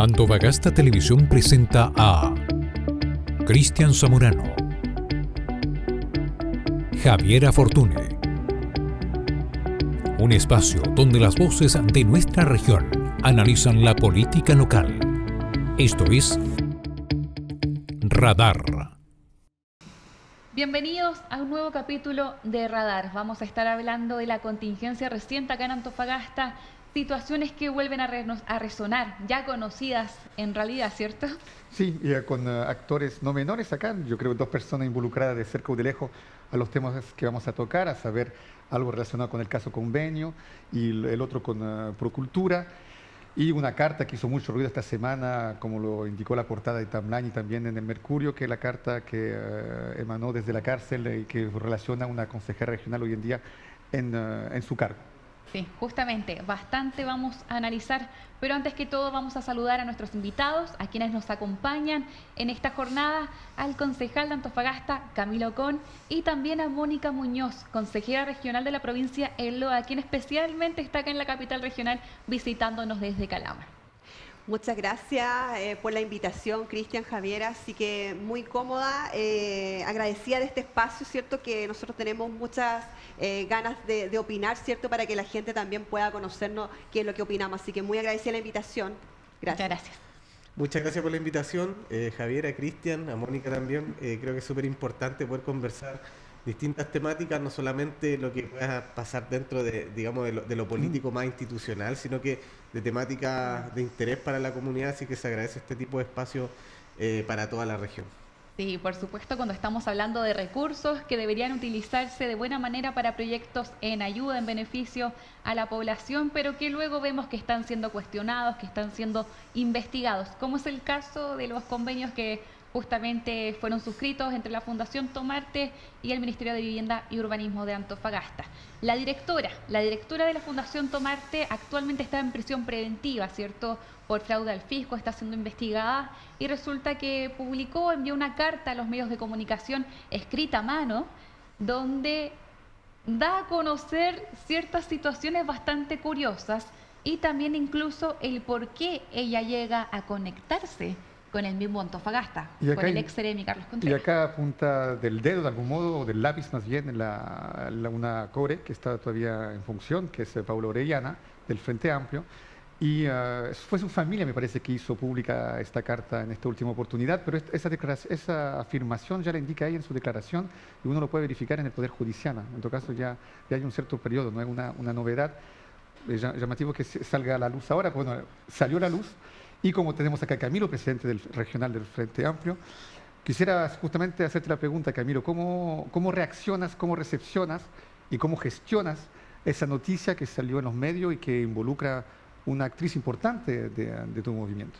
Antofagasta Televisión presenta a Cristian Zamorano, Javiera Fortune, un espacio donde las voces de nuestra región analizan la política local. Esto es Radar. Bienvenidos a un nuevo capítulo de Radar. Vamos a estar hablando de la contingencia reciente acá en Antofagasta, situaciones que vuelven a resonar, ya conocidas en realidad, ¿cierto? Sí, y con actores no menores acá, yo creo 2 personas involucradas de cerca o de lejos a los temas que vamos a tocar, a saber algo relacionado con el caso Convenio y el otro con Procultura. Y una carta que hizo mucho ruido esta semana, como lo indicó la portada de Timeline y también en el Mercurio, que es la carta que emanó desde la cárcel y que relaciona a una consejera regional hoy en día en su cargo. Sí, justamente, bastante vamos a analizar, pero antes que todo vamos a saludar a nuestros invitados, a quienes nos acompañan en esta jornada, al concejal de Antofagasta, Camilo Ocón, y también a Mónica Muñoz, consejera regional de la provincia Elloa, quien especialmente está acá en la capital regional visitándonos desde Calama. Muchas gracias por la invitación, Cristian, Javiera, así que muy cómoda, agradecida de este espacio, ¿cierto? Que nosotros tenemos muchas ganas de opinar, ¿cierto? Para que la gente también pueda conocernos qué es lo que opinamos, así que muy agradecida la invitación. Gracias. Muchas gracias. Muchas gracias por la invitación, Javiera, Cristian, a Mónica también. Creo que es súper importante poder conversar distintas temáticas, no solamente lo que pueda pasar dentro de, digamos, de lo político más institucional, sino que de temáticas de interés para la comunidad, así que se agradece este tipo de espacio para toda la región. Sí, por supuesto, cuando estamos hablando de recursos que deberían utilizarse de buena manera para proyectos en ayuda, en beneficio a la población, pero que luego vemos que están siendo cuestionados, que están siendo investigados, como es el caso de los convenios que justamente fueron suscritos entre la Fundación Tomarte y el Ministerio de Vivienda y Urbanismo de Antofagasta. La directora de la Fundación Tomarte actualmente está en prisión preventiva, ¿cierto?, por fraude al fisco, está siendo investigada y resulta que envió una carta a los medios de comunicación escrita a mano, donde da a conocer ciertas situaciones bastante curiosas y también incluso el por qué ella llega a conectarse con el mismo Antofagasta, con el ex Seremi Carlos Contreras. Y acá apunta del dedo de algún modo, o del lápiz más bien, una core que está todavía en función, que es Paula Orellana, del Frente Amplio. Y fue su familia, me parece, que hizo pública esta carta en esta última oportunidad, pero esa afirmación ya la indica ahí en su declaración y uno lo puede verificar en el Poder Judicial. En todo caso, ya hay un cierto periodo, no es una novedad. Es llamativo que salga a la luz ahora, bueno, salió a la luz. Y como tenemos acá a Camilo, presidente del regional del Frente Amplio, quisiera justamente hacerte la pregunta, Camilo, ¿cómo reaccionas, cómo recepcionas y cómo gestionas esa noticia que salió en los medios y que involucra una actriz importante de tu movimiento?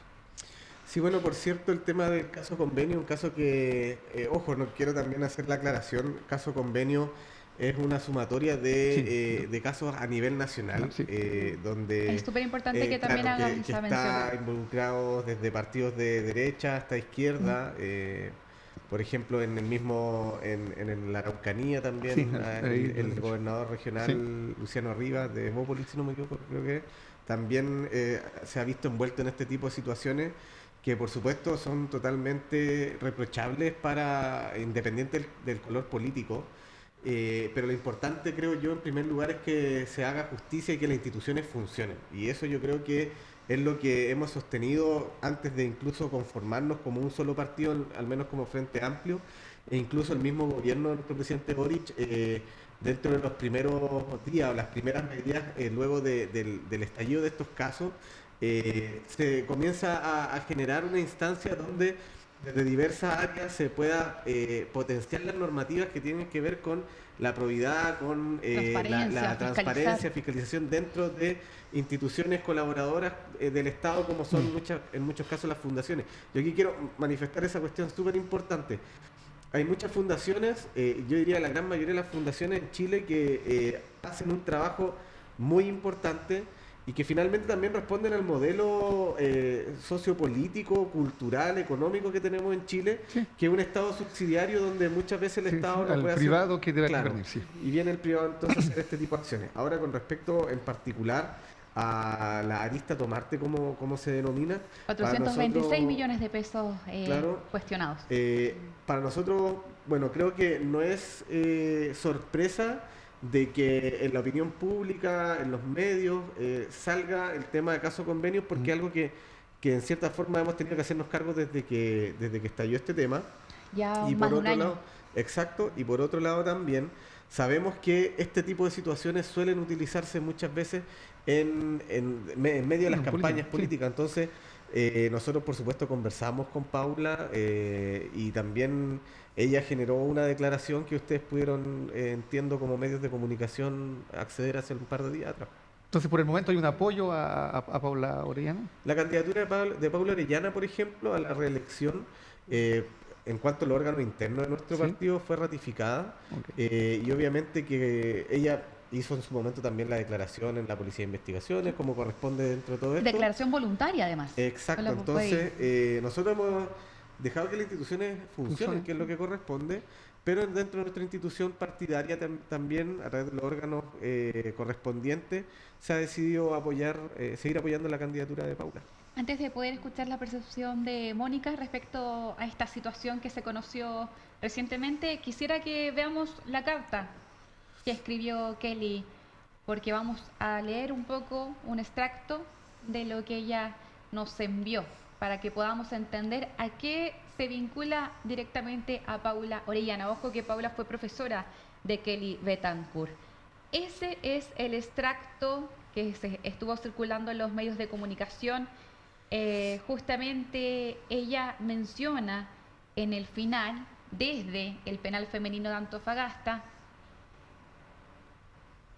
Sí, bueno, por cierto, el tema del caso Convenio, un caso que, ojo, no quiero también hacer la aclaración, caso Convenio es una sumatoria de casos a nivel nacional, sí. Donde es súper importante que también hagan esa mención. Está involucrados desde partidos de derecha hasta izquierda, por ejemplo, en la Araucanía también, sí, el gobernador regional Luciano Rivas de Evópolis, si no me equivoco, creo que también se ha visto envuelto en este tipo de situaciones que por supuesto son totalmente reprochables independiente del color político. Pero lo importante, creo yo, en primer lugar es que se haga justicia y que las instituciones funcionen. Y eso yo creo que es lo que hemos sostenido antes de incluso conformarnos como un solo partido, al menos como Frente Amplio, e incluso el mismo gobierno de nuestro presidente Boric, dentro de los primeros días o las primeras medidas, luego del estallido de estos casos, se comienza a generar una instancia donde desde diversas áreas se pueda potenciar las normativas que tienen que ver con la probidad, con la transparencia, fiscalización dentro de instituciones colaboradoras del Estado, como son en muchos casos las fundaciones. Yo aquí quiero manifestar esa cuestión súper importante. Hay muchas fundaciones, yo diría la gran mayoría de las fundaciones en Chile que hacen un trabajo muy importante y que finalmente también responden al modelo sociopolítico, cultural, económico que tenemos en Chile, sí, que es un Estado subsidiario donde muchas veces el Estado no puede privado hacer, que debe intervenir, sí. Y viene el privado entonces a hacer este tipo de acciones. Ahora, con respecto en particular a la arista Tomarte, como se denomina. 426 millones de pesos claro, cuestionados. Para nosotros, bueno, creo que no es sorpresa de que en la opinión pública, en los medios, salga el tema de caso convenios, porque es algo que en cierta forma hemos tenido que hacernos cargo desde que estalló este tema. Ya Y más por de un otro año. lado, exacto, y por otro lado también sabemos que este tipo de situaciones suelen utilizarse muchas veces en medio de las campañas políticas. Entonces, nosotros por supuesto conversamos con Paula y también ella generó una declaración que ustedes pudieron, entiendo, como medios de comunicación acceder hace un par de días atrás. Entonces, por el momento hay un apoyo a Paula Orellana. La candidatura de Paula Orellana, por ejemplo, a la reelección, en cuanto al órgano interno de nuestro partido, fue ratificada. Y obviamente que ella hizo en su momento también la declaración en la Policía de Investigaciones, como corresponde dentro de todo esto. Declaración voluntaria, además. Exacto. Entonces, nosotros hemos dejado que las instituciones funcionen, que es lo que corresponde, pero dentro de nuestra institución partidaria también, a través de los órganos correspondientes, se ha decidido seguir apoyando la candidatura de Paula. Antes de poder escuchar la percepción de Mónica respecto a esta situación que se conoció recientemente, quisiera que veamos la carta que escribió Kelly, porque vamos a leer un poco, un extracto de lo que ella nos envió, para que podamos entender a qué se vincula directamente a Paula Orellana. Ojo que Paula fue profesora de Kelly Betancourt. Ese es el extracto que se estuvo circulando en los medios de comunicación. Justamente ella menciona en el final, desde el penal femenino de Antofagasta,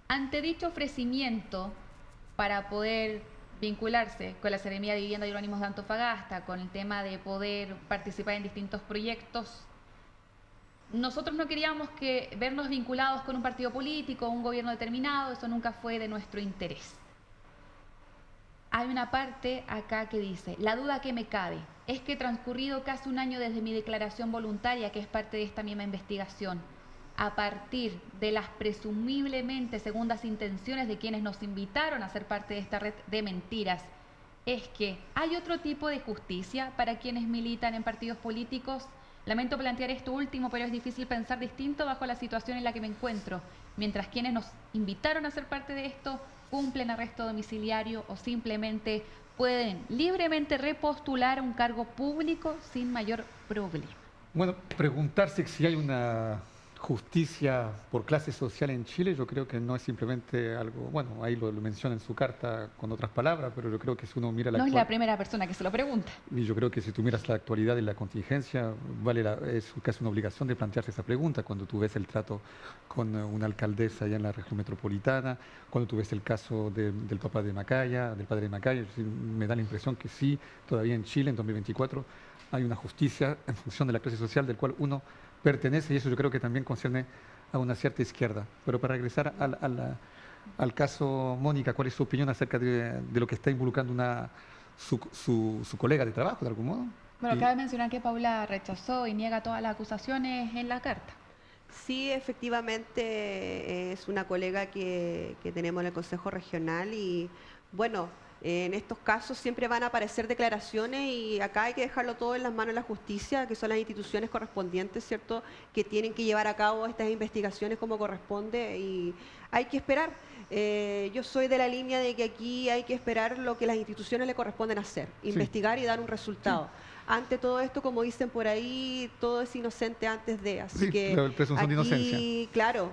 ante dicho ofrecimiento para poder vincularse con la Seremía de Vivienda y Urbanismo de Antofagasta, con el tema de poder participar en distintos proyectos, nosotros no queríamos vernos vinculados con un partido político o un gobierno determinado, eso nunca fue de nuestro interés. Hay una parte acá que dice, la duda que me cabe es que transcurrido casi un año desde mi declaración voluntaria, que es parte de esta misma investigación, a partir de las presumiblemente segundas intenciones de quienes nos invitaron a ser parte de esta red de mentiras, es que hay otro tipo de justicia para quienes militan en partidos políticos. Lamento plantear esto último, pero es difícil pensar distinto bajo la situación en la que me encuentro, mientras quienes nos invitaron a ser parte de esto cumplen arresto domiciliario o simplemente pueden libremente repostular un cargo público sin mayor problema. Bueno, preguntarse si hay una justicia por clase social en Chile, yo creo que no es simplemente algo, bueno, ahí lo menciona en su carta con otras palabras, pero yo creo que si uno mira no es la primera persona que se lo pregunta. Y yo creo que si tú miras la actualidad y la contingencia, es casi una obligación de plantearse esa pregunta cuando tú ves el trato con una alcaldesa allá en la región metropolitana, cuando tú ves el caso del papá de Macaya, del padre de Macaya. Me da la impresión que sí, todavía en Chile, en 2024, hay una justicia en función de la clase social del cual uno pertenece, y eso yo creo que también concierne a una cierta izquierda. Pero para regresar al caso, Mónica, ¿cuál es su opinión acerca de lo que está involucrando su colega de trabajo, de algún modo? Bueno, cabe mencionar que Paula rechazó y niega todas las acusaciones en la carta. Sí, efectivamente es una colega que tenemos en el Consejo Regional y, bueno, en estos casos siempre van a aparecer declaraciones y acá hay que dejarlo todo en las manos de la justicia, que son las instituciones correspondientes, ¿cierto?, que tienen que llevar a cabo estas investigaciones como corresponde y hay que esperar. Yo soy de la línea de que aquí hay que esperar lo que las instituciones le corresponden hacer, investigar y dar un resultado. Ante todo esto, como dicen por ahí, todo es inocente antes de, así que la presunción de inocencia. Claro,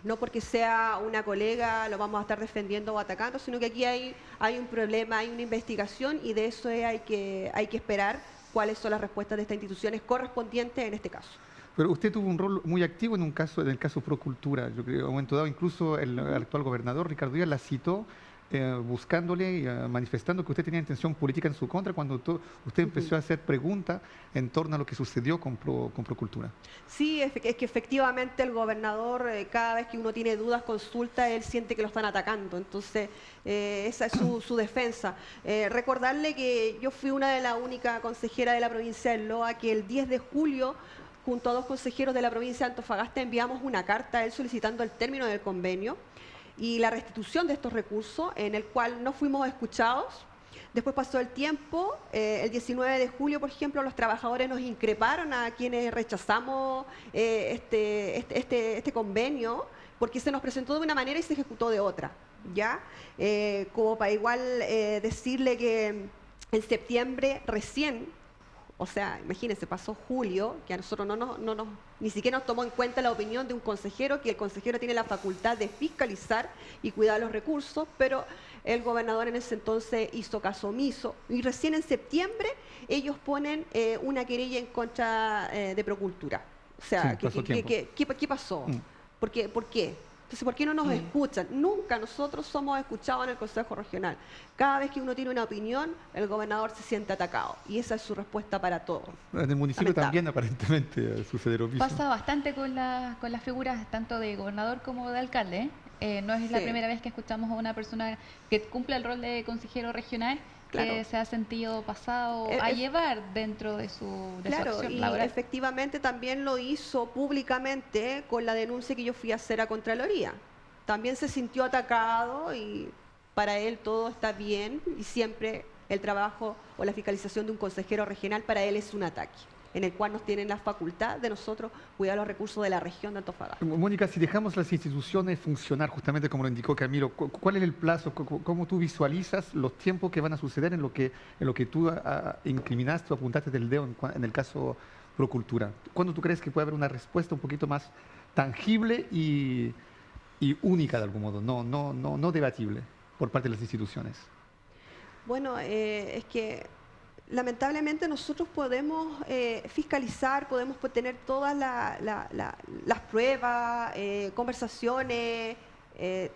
no porque sea una colega lo vamos a estar defendiendo o atacando, sino que aquí hay un problema, hay una investigación y de eso hay que esperar cuáles son las respuestas de estas instituciones correspondientes en este caso. Pero usted tuvo un rol muy activo en el caso Procultura. Yo creo que en un momento dado incluso el actual gobernador Ricardo Díaz la citó buscándole y manifestando que usted tenía intención política en su contra cuando usted empezó a hacer preguntas en torno a lo que sucedió con Procultura. Sí, es que efectivamente el gobernador, cada vez que uno tiene dudas, consulta, él siente que lo están atacando. Entonces, esa es su defensa. Recordarle que yo fui una de las únicas consejeras de la provincia del Loa que el 10 de julio, junto a 2 consejeros de la provincia de Antofagasta, enviamos una carta a él solicitando el término del convenio. y la restitución de estos recursos, en el cual no fuimos escuchados. Después pasó el tiempo, el 19 de julio, por ejemplo, los trabajadores nos increparon a quienes rechazamos este convenio, porque se nos presentó de una manera y se ejecutó de otra, ¿ya? Como para igual decirle que en septiembre recién, o sea, imagínense, pasó julio, que a nosotros ni siquiera nos tomó en cuenta la opinión de un consejero, que el consejero tiene la facultad de fiscalizar y cuidar los recursos, pero el gobernador en ese entonces hizo caso omiso. Y recién en septiembre ellos ponen una querella en contra de Procultura. O sea, sí, ¿qué pasó? ¿Por qué? Entonces, ¿por qué no nos escuchan? Nunca nosotros somos escuchados en el Consejo Regional. Cada vez que uno tiene una opinión, el gobernador se siente atacado. Y esa es su respuesta para todo. En el municipio también aparentemente sucede lo mismo. Pasa bastante con las figuras tanto de gobernador como de alcalde. No es la primera vez que escuchamos a una persona que cumple el rol de consejero regional que se ha sentido pasado a llevar dentro de su acción laboral. Y efectivamente también lo hizo públicamente con la denuncia que yo fui a hacer a Contraloría. También se sintió atacado y para él todo está bien y siempre el trabajo o la fiscalización de un consejero regional para él es un ataque, en el cual nos tienen la facultad de nosotros cuidar los recursos de la región de Antofagasta. Mónica, si dejamos las instituciones funcionar, justamente como lo indicó Camilo, ¿cuál es el plazo? ¿Cómo tú visualizas los tiempos que van a suceder en lo que tú incriminaste o apuntaste del dedo en el caso Procultura? ¿Cuándo tú crees que puede haber una respuesta un poquito más tangible y única de algún modo, no debatible por parte de las instituciones? Bueno, es que lamentablemente nosotros podemos fiscalizar, podemos tener todas las pruebas, conversaciones,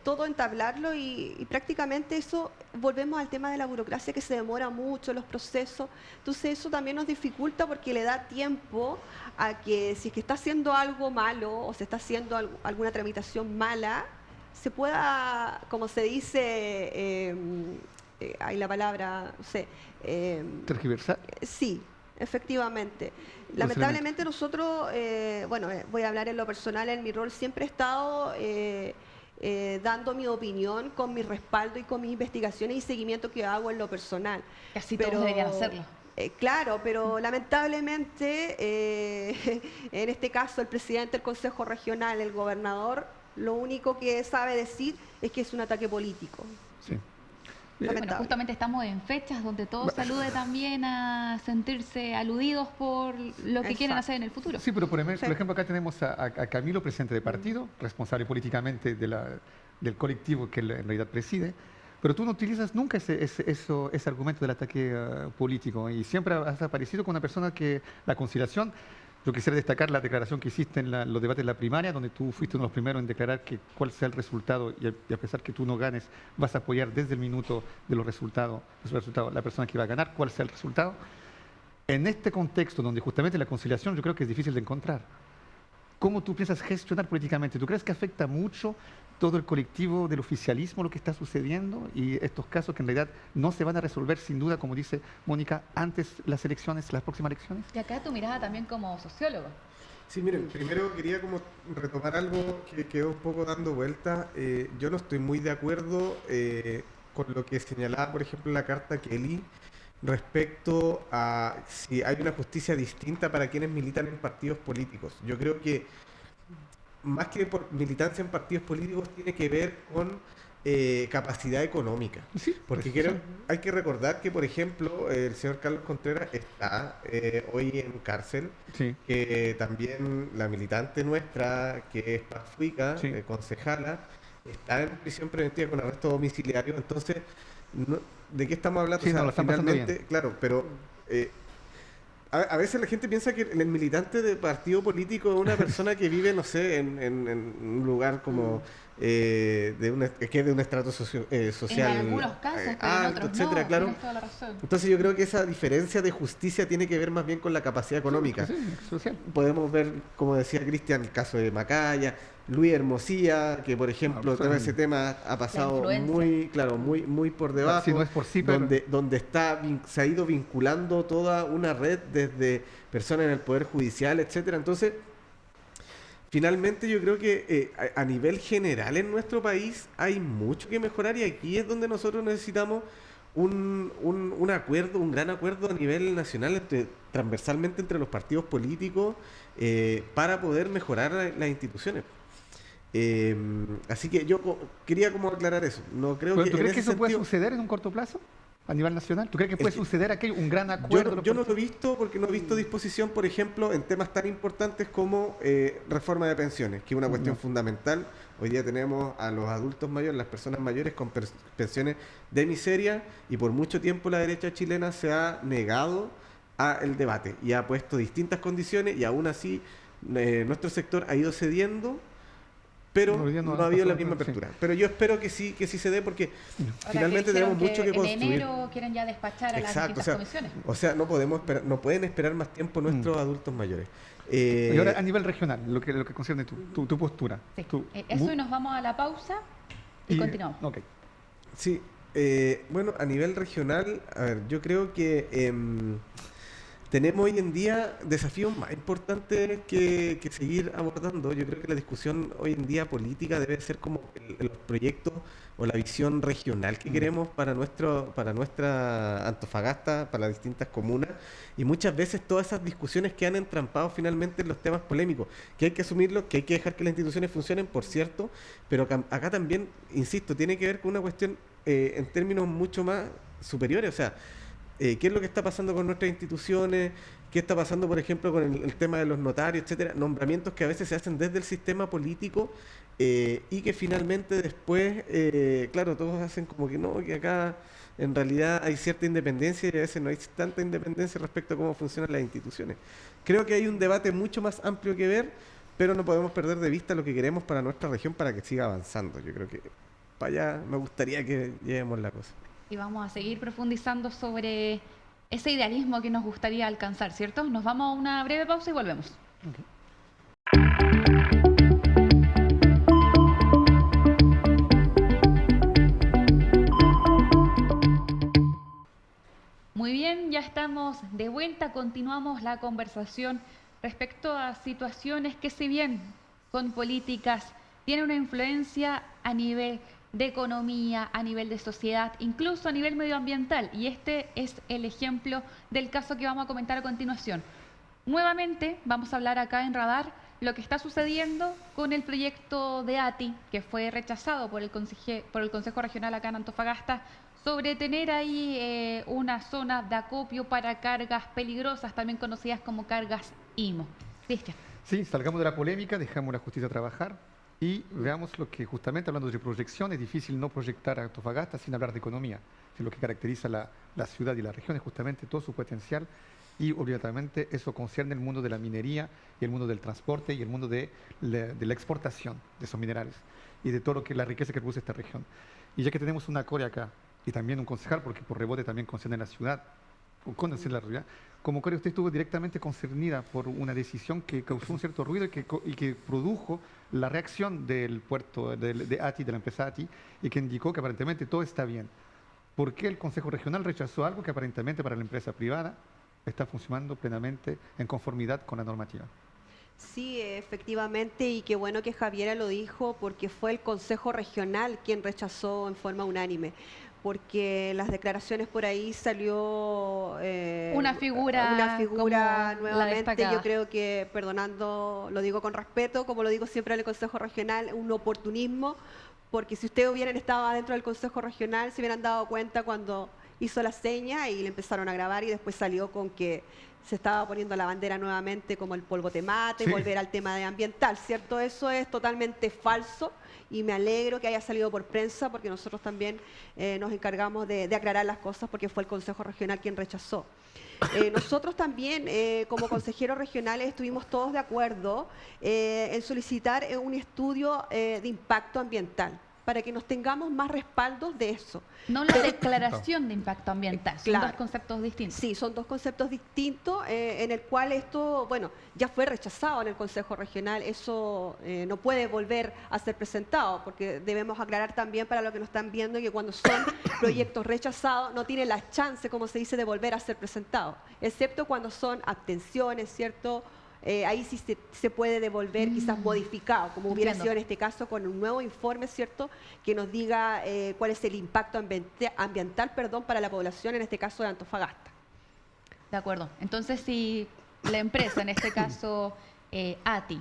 todo entablarlo y prácticamente eso, volvemos al tema de la burocracia que se demora mucho, los procesos. Entonces eso también nos dificulta porque le da tiempo a que si es que está haciendo algo malo o se está haciendo alguna tramitación mala, se pueda, como se dice, hay la palabra, no sé. ¿Tergiversar? Sí, efectivamente. Lamentablemente nosotros, voy a hablar en lo personal, en mi rol siempre he estado dando mi opinión con mi respaldo y con mis investigaciones y seguimiento que hago en lo personal. Casi todos deberían hacerlo. Claro, pero lamentablemente en este caso el presidente del Consejo Regional, el gobernador, lo único que sabe decir es que es un ataque político. Sí. Bueno, justamente estamos en fechas donde todos alude también a sentirse aludidos por lo que quieren hacer en el futuro. Sí, pero por ejemplo acá tenemos a Camilo, presidente de partido, responsable políticamente del colectivo que en realidad preside, pero tú no utilizas nunca ese argumento del ataque político y siempre has aparecido con una persona que la conciliación. Yo quisiera destacar la declaración que hiciste en los debates de la primaria, donde tú fuiste uno de los primeros en declarar que cuál sea el resultado y a pesar que tú no ganes, vas a apoyar desde el minuto de los resultados, la persona que va a ganar, cuál sea el resultado. En este contexto, donde justamente la conciliación yo creo que es difícil de encontrar, ¿cómo tú piensas gestionar políticamente? ¿Tú crees que afecta mucho todo el colectivo del oficialismo lo que está sucediendo y estos casos que en realidad no se van a resolver sin duda, como dice Mónica, antes las próximas elecciones? Y acá tu mirada también como sociólogo. Sí, miren, primero quería como retomar algo que quedó un poco dando vuelta. Yo no estoy muy de acuerdo con lo que señalaba, por ejemplo, la carta Kelly respecto a si hay una justicia distinta para quienes militan en partidos políticos. Yo creo que más que por militancia en partidos políticos tiene que ver con capacidad económica. Sí, porque hay que recordar que, por ejemplo, el señor Carlos Contreras está hoy en cárcel, sí. Que también la militante nuestra, que es Pafuica, sí. Concejala, está en prisión preventiva con arresto domiciliario. Entonces, ¿de qué estamos hablando? Sí, no, lo están pasando bien. Claro, pero a veces la gente piensa que el militante de partido político es una persona que vive, no sé, en un lugar como que es de un estrato social en algunos casos, pero en otros etcétera, no, claro. tienes toda la razón. Entonces yo creo que esa diferencia de justicia tiene que ver más bien con la capacidad económica. Sí, social. Podemos ver, como decía Cristian, el caso de Macaya, Luis Hermosilla, que por ejemplo todo ese tema ha pasado muy por debajo, si no es por sí, pero donde se ha ido vinculando toda una red desde personas en el Poder Judicial, etcétera. Entonces, finalmente yo creo que a nivel general en nuestro país hay mucho que mejorar, y aquí es donde nosotros necesitamos un acuerdo, un gran acuerdo a nivel nacional, transversalmente entre los partidos políticos, para poder mejorar las instituciones. Así que yo quería como aclarar eso. No creo Pero que ¿tú crees en que ese eso puede sentido- suceder en un corto plazo a nivel nacional? ¿Tú crees que puede que suceder aquello, un gran acuerdo? de los Yo no lo he partidos? visto, porque no he visto disposición, por ejemplo, en temas tan importantes como reforma de pensiones, que es una cuestión fundamental. Hoy día tenemos a los adultos mayores, las personas mayores con pensiones de miseria, y por mucho tiempo la derecha chilena se ha negado al debate y ha puesto distintas condiciones, y aún así nuestro sector ha ido cediendo, pero Hoy día no no ha ha habido la pasado, misma sí. apertura. Pero yo espero que sí se dé, porque Ahora finalmente que dijeron tenemos mucho que en construir. enero quieren ya despachar a las Exacto, distintas comisiones. o sea, no podemos esperar, no pueden esperar más tiempo nuestros adultos mayores. Y ahora a nivel regional, lo que concierne tu postura. Sí. Tu- Eso, y nos vamos a la pausa y continuamos. Ok. Sí, bueno, a nivel regional, a ver, yo creo que tenemos hoy en día desafíos más importantes que seguir abordando. Yo creo que la discusión hoy en día política debe ser como los proyectos o la visión regional que queremos para nuestra Antofagasta, para las distintas comunas, y muchas veces todas esas discusiones quedan entrampadas finalmente en los temas polémicos, que hay que asumirlos, que hay que dejar que las instituciones funcionen, por cierto, pero acá también, insisto, tiene que ver con una cuestión en términos mucho más superiores. O sea, qué es lo que está pasando con nuestras instituciones, qué está pasando, por ejemplo, con el tema de los notarios, etcétera, nombramientos que a veces se hacen desde el sistema político, y que finalmente después, claro, todos hacen como que no, que acá en realidad hay cierta independencia, y a veces no hay tanta independencia respecto a cómo funcionan las instituciones. Creo que hay un debate mucho más amplio que ver, pero no podemos perder de vista lo que queremos para nuestra región para que siga avanzando. Yo creo que para allá me gustaría que llevemos la cosa. Y vamos a seguir profundizando sobre ese idealismo que nos gustaría alcanzar, ¿cierto? Nos vamos a una breve pausa y volvemos. Muy bien, ya estamos de vuelta, continuamos la conversación respecto a situaciones que, si bien son políticas, tienen una influencia a nivel de economía, a nivel de sociedad, incluso a nivel medioambiental. Y este es el ejemplo del caso que vamos a comentar a continuación. Nuevamente vamos a hablar acá en Radar lo que está sucediendo con el proyecto de ATI, que fue rechazado por el Consejo Regional acá en Antofagasta, sobre tener ahí una zona de acopio para cargas peligrosas, también conocidas como cargas IMO. Cristian. Sí, salgamos de la polémica, dejamos la justicia trabajar y veamos lo que, justamente hablando de proyección, es difícil no proyectar a Antofagasta sin hablar de economía. Es lo que caracteriza la ciudad y la región, es justamente todo su potencial, y obligatoriamente eso concierne el mundo de la minería y el mundo del transporte y el mundo de la exportación de esos minerales y de todo lo que la riqueza que produce esta región. Y ya que tenemos una core acá y también un concejal, porque por rebote también concierne la ciudad, o concierne la realidad, como core usted estuvo directamente concernida por una decisión que causó un cierto ruido y que produjo la reacción del puerto de ATI, de la empresa ATI, y que indicó que aparentemente todo está bien. ¿Por qué el Consejo Regional rechazó algo que aparentemente para la empresa privada está funcionando plenamente en conformidad con la normativa? Sí, efectivamente, y qué bueno que Javiera lo dijo, porque fue el Consejo Regional quien rechazó en forma unánime, porque las declaraciones por ahí salió Una figura como la nuevamente, destacada. yo creo que, perdonando, lo digo con respeto, como lo digo siempre en el Consejo Regional, un oportunismo, porque si ustedes hubieran estado adentro del Consejo Regional, se hubieran dado cuenta cuando hizo la seña y le empezaron a grabar, y después salió con que se estaba poniendo la bandera nuevamente como el polvo temate, Sí. volver al tema de ambiental, ¿cierto? Eso es totalmente falso, y me alegro que haya salido por prensa, porque nosotros también nos encargamos de aclarar las cosas, porque fue el Consejo Regional quien rechazó. Nosotros también, como consejeros regionales, estuvimos todos de acuerdo en solicitar un estudio de impacto ambiental, para que nos tengamos más respaldos de eso. No la declaración de impacto ambiental, son Claro. dos conceptos distintos. Sí, son dos conceptos distintos, en el cual esto, bueno, ya fue rechazado en el Consejo Regional, eso no puede volver a ser presentado, porque debemos aclarar también para los que nos están viendo que cuando son proyectos rechazados no tienen la chance, como se dice, de volver a ser presentados, excepto cuando son abstenciones, ¿cierto? ahí sí se puede devolver, quizás modificado, como hubiera Entiendo. sido en este caso, con un nuevo informe, ¿cierto?, que nos diga cuál es el impacto ambiental, para la población, en este caso de Antofagasta. De acuerdo. Entonces, si la empresa, en este caso ATI,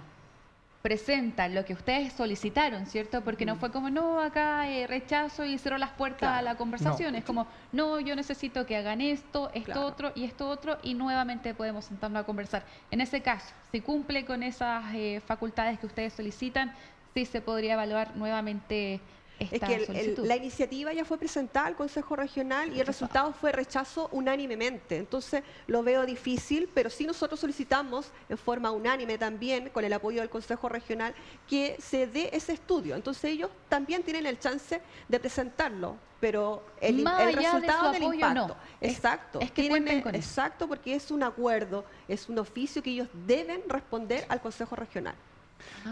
presenta lo que ustedes solicitaron, ¿cierto? Porque no fue como, no, acá rechazo y cerró las puertas Claro. a la conversación. No. Es como, no, yo necesito que hagan esto, esto Claro. otro y esto otro, y nuevamente podemos sentarnos a conversar. En ese caso, si cumple con esas facultades que ustedes solicitan, sí se podría evaluar nuevamente Es esta que solicitud. la iniciativa ya fue presentada al Consejo Regional y el resultado fue rechazo unánimemente. Entonces lo veo difícil, pero sí nosotros solicitamos en forma unánime también, con el apoyo del Consejo Regional, que se dé ese estudio. Entonces ellos también tienen el chance de presentarlo, pero Más el allá de resultado su del apoyo, impacto. no. Es- Exacto. es que Tienen, cuenten con eso. exacto, porque es un acuerdo, es un oficio que ellos deben responder al Consejo Regional.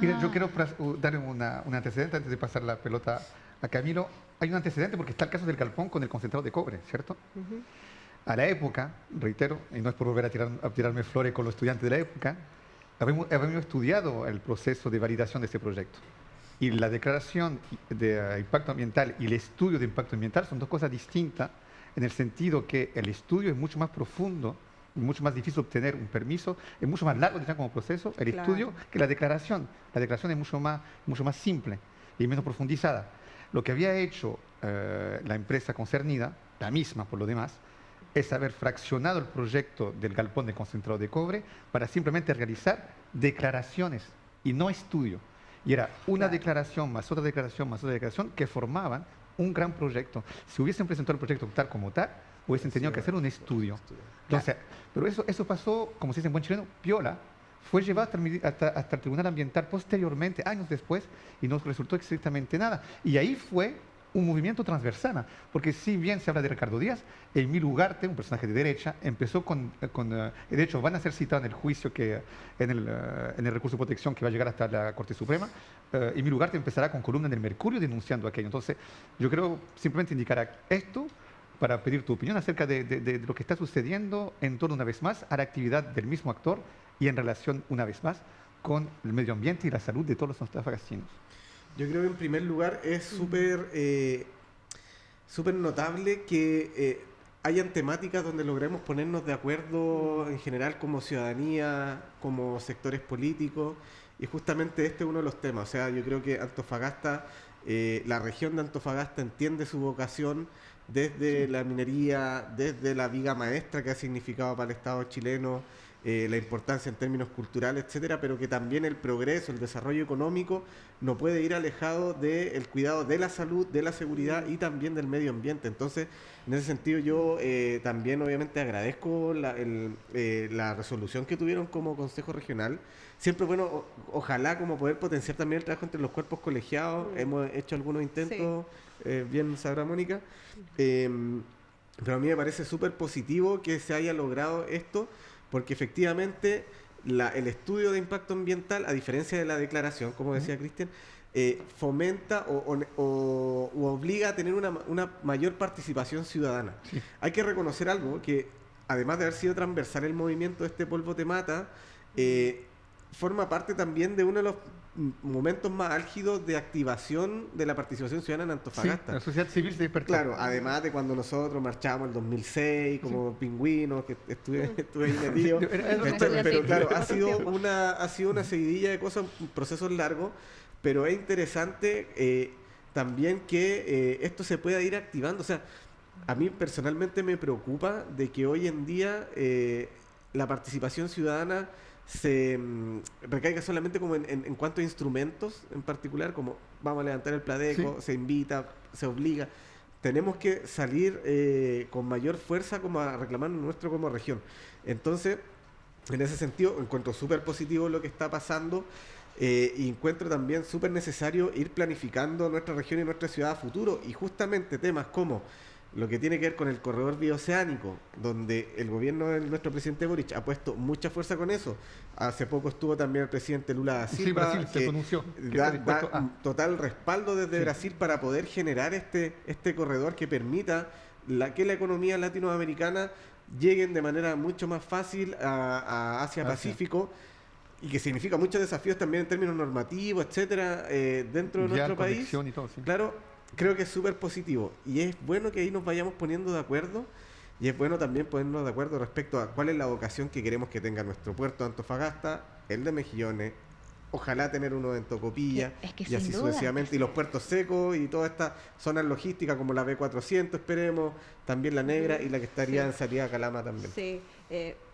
Mira, yo Ah. quiero dar un antecedente antes de pasar la pelota a Camilo. Hay un antecedente porque está el caso del galpón con el concentrado de cobre, ¿cierto? A la época, reitero, y no es por volver a tirarme flores con los estudiantes de la época, habíamos estudiado el proceso de validación de este proyecto. Y la declaración de impacto ambiental y el estudio de impacto ambiental son dos cosas distintas, en el sentido que el estudio es mucho más profundo, mucho más difícil obtener un permiso, es mucho más largo como proceso el Claro. estudio que la declaración. La declaración es mucho más simple y menos profundizada. Lo que había hecho la empresa concernida, la misma por lo demás, es haber fraccionado el proyecto del galpón de concentrado de cobre para simplemente realizar declaraciones y no estudio. Y era una Claro. declaración más otra declaración más otra declaración que formaban un gran proyecto. Si hubiesen presentado el proyecto tal como tal, hubiesen tenido que hacer un estudio. Entonces, pero eso pasó, como se dice en buen chileno, piola. Fue llevado hasta el Tribunal Ambiental posteriormente, años después, y no resultó exactamente nada. Y ahí fue un movimiento transversal, porque si bien se habla de Ricardo Díaz, Emilio Ugarte, un personaje de derecha, empezó de hecho van a ser citados en el juicio en el recurso de protección que va a llegar hasta la Corte Suprema. Emilio Ugarte empezará con columna en el Mercurio denunciando aquello. Entonces, yo creo simplemente indicar esto para pedir tu opinión acerca de lo que está sucediendo en torno, una vez más, a la actividad del mismo actor y en relación, una vez más, con el medio ambiente y la salud de todos los antofagastinos. Yo creo que en primer lugar es súper notable que hayan temáticas donde logremos ponernos de acuerdo en general como ciudadanía, como sectores políticos, y justamente este es uno de los temas. O sea, yo creo que Antofagasta, la región de Antofagasta entiende su vocación desde la minería, desde la viga maestra que ha significado para el Estado chileno, la importancia en términos culturales, etcétera, pero que también el progreso, el desarrollo económico no puede ir alejado del cuidado de la salud, de la seguridad y también del medio ambiente. Entonces, en ese sentido yo también obviamente agradezco la resolución que tuvieron como Consejo Regional. Siempre bueno, ojalá como poder potenciar también el trabajo entre los cuerpos colegiados. Hemos hecho algunos intentos, bien sabrá Mónica, pero a mí me parece súper positivo que se haya logrado esto, porque efectivamente el estudio de impacto ambiental, a diferencia de la declaración, como decía Cristian, fomenta o obliga a tener una mayor participación ciudadana. Sí. Hay que reconocer algo, que además de haber sido transversal el movimiento de Este Polvo Te Mata, forma parte también de uno de los momentos más álgidos de activación de la participación ciudadana en Sí, Antofagasta. la sociedad civil se despertó. Claro, además de cuando nosotros marchábamos el 2006 como pingüinos, que estuve ahí metido. Pero claro, ha sido una seguidilla de cosas, procesos largos, pero es interesante también que esto se pueda ir activando. O sea, a mí personalmente me preocupa de que hoy en día la participación ciudadana se recaiga solamente como en cuanto a instrumentos en particular, como vamos a levantar el Pladeco, se invita, se obliga. Tenemos que salir con mayor fuerza como a reclamar nuestro como región. Entonces, en ese sentido, encuentro súper positivo lo que está pasando y encuentro también súper necesario ir planificando nuestra región y nuestra ciudad a futuro, y justamente temas como lo que tiene que ver con el corredor bioceánico, donde el gobierno de nuestro presidente Boric ha puesto mucha fuerza con eso. Hace poco estuvo también el presidente Lula da Silva, Sí, Brasil se que pronunció. Que da está dispuesto a... total respaldo desde Brasil para poder generar este corredor que permita que la economía latinoamericana lleguen de manera mucho más fácil a Asia-Pacífico. y que significa muchos desafíos también en términos normativos, etcétera, dentro de Ya, nuestro país. conexión y todo, sí. Claro, creo que es súper positivo y es bueno que ahí nos vayamos poniendo de acuerdo y es bueno también ponernos de acuerdo respecto a cuál es la vocación que queremos que tenga nuestro puerto de Antofagasta, el de Mejillones, ojalá tener uno en Tocopilla Es que y sin así duda, sucesivamente, y los puertos secos y todas estas zonas logísticas como la B400, esperemos, también la negra y la que estaría Sí. en salida a Calama también. Sí,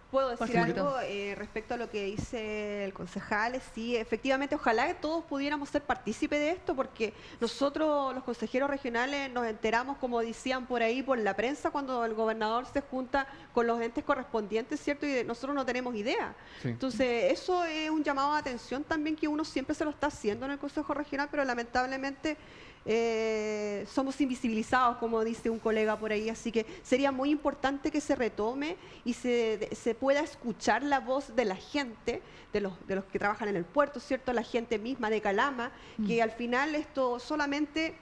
puedo Por decir supuesto. algo respecto a lo que dice el concejal. Sí, efectivamente, ojalá que todos pudiéramos ser partícipes de esto, porque nosotros, los consejeros regionales, nos enteramos, como decían por ahí, por la prensa, cuando el gobernador se junta con los entes correspondientes, ¿cierto? Y nosotros no tenemos idea. Sí. Entonces, eso es un llamado de atención también que uno siempre se lo está haciendo en el Consejo Regional, pero lamentablemente somos invisibilizados, como dice un colega por ahí, así que sería muy importante que se retome y se pueda escuchar la voz de la gente, de los que trabajan en el puerto, ¿cierto? La gente misma de Calama, que al final esto solamente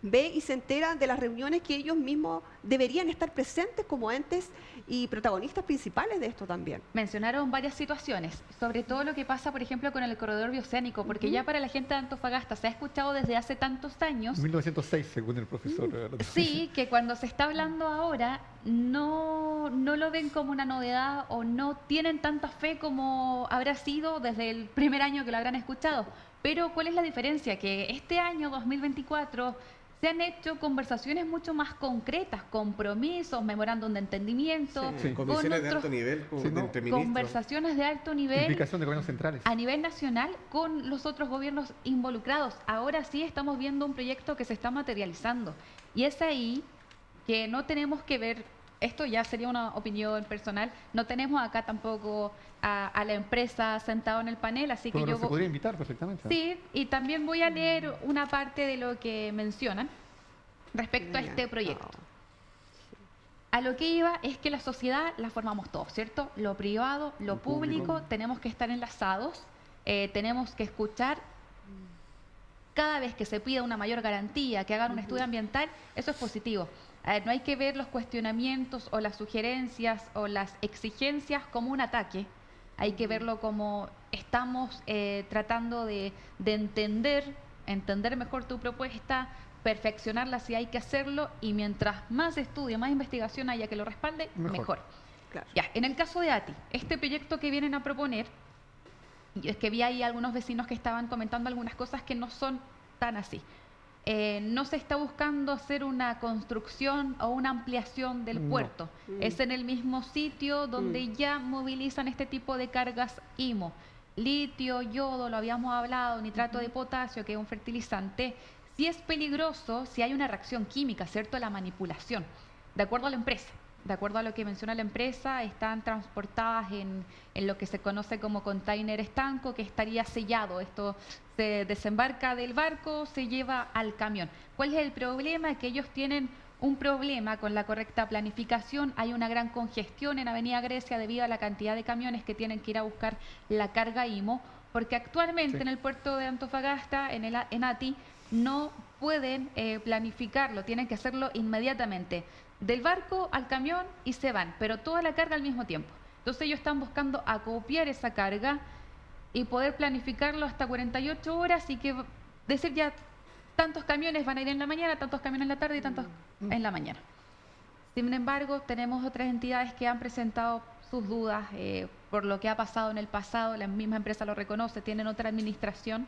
ve y se entera de las reuniones que ellos mismos deberían estar presentes como entes y protagonistas principales de esto también. Mencionaron varias situaciones, sobre todo lo que pasa, por ejemplo, con el corredor bioceánico, porque ya para la gente de Antofagasta se ha escuchado desde hace tantos años. 1906, según el profesor. Sí, que cuando se está hablando ahora no lo ven como una novedad o no tienen tanta fe como habrá sido desde el primer año que lo habrán escuchado. Pero ¿cuál es la diferencia? Que este año 2024 se han hecho conversaciones mucho más concretas, compromisos, memorándum de entendimiento, Sí. con Comisiones de otros- alto nivel, Sí, ¿no? entre ministros. conversaciones de alto nivel Implicación de gobiernos centrales. a nivel nacional con los otros gobiernos involucrados. Ahora sí estamos viendo un proyecto que se está materializando. Y es ahí que no tenemos que ver, esto ya sería una opinión personal, no tenemos acá tampoco a la empresa sentado en el panel, así que Pero yo se podría invitar perfectamente. sí, y también voy a leer una parte de lo que mencionan respecto a este proyecto. A lo que iba es que la sociedad la formamos todos, ¿cierto? Lo privado, lo Lo público. público, tenemos que estar enlazados, tenemos que escuchar cada vez que se pida una mayor garantía, que hagan un estudio ambiental, eso es positivo. No hay que ver los cuestionamientos o las sugerencias o las exigencias como un ataque. Hay que verlo como estamos tratando de entender mejor tu propuesta, perfeccionarla si hay que hacerlo y mientras más estudio, más investigación haya que lo respalde, mejor. Claro. Ya, en el caso de ATI, este proyecto que vienen a proponer, y es que vi ahí algunos vecinos que estaban comentando algunas cosas que no son tan así. No se está buscando hacer una construcción o una ampliación del No. puerto. Es en el mismo sitio donde ya movilizan este tipo de cargas IMO. Litio, yodo, lo habíamos hablado, nitrato de potasio, que es un fertilizante. Sí es peligroso si hay una reacción química, ¿cierto? La manipulación, de acuerdo a la empresa. De acuerdo a lo que menciona la empresa, están transportadas en lo que se conoce como container estanco, que estaría sellado. Esto se desembarca del barco, se lleva al camión. ¿Cuál es el problema? Que ellos tienen un problema con la correcta planificación. Hay una gran congestión en Avenida Grecia debido a la cantidad de camiones que tienen que ir a buscar la carga IMO, porque actualmente Sí. en el puerto de Antofagasta, en ATI, no pueden planificarlo, tienen que hacerlo inmediatamente. Del barco al camión y se van, pero toda la carga al mismo tiempo. Entonces ellos están buscando acopiar esa carga y poder planificarlo hasta 48 horas y que decir ya tantos camiones van a ir en la mañana, tantos camiones en la tarde y tantos en la mañana. Sin embargo, tenemos otras entidades que han presentado sus dudas por lo que ha pasado en el pasado, la misma empresa lo reconoce, tienen otra administración,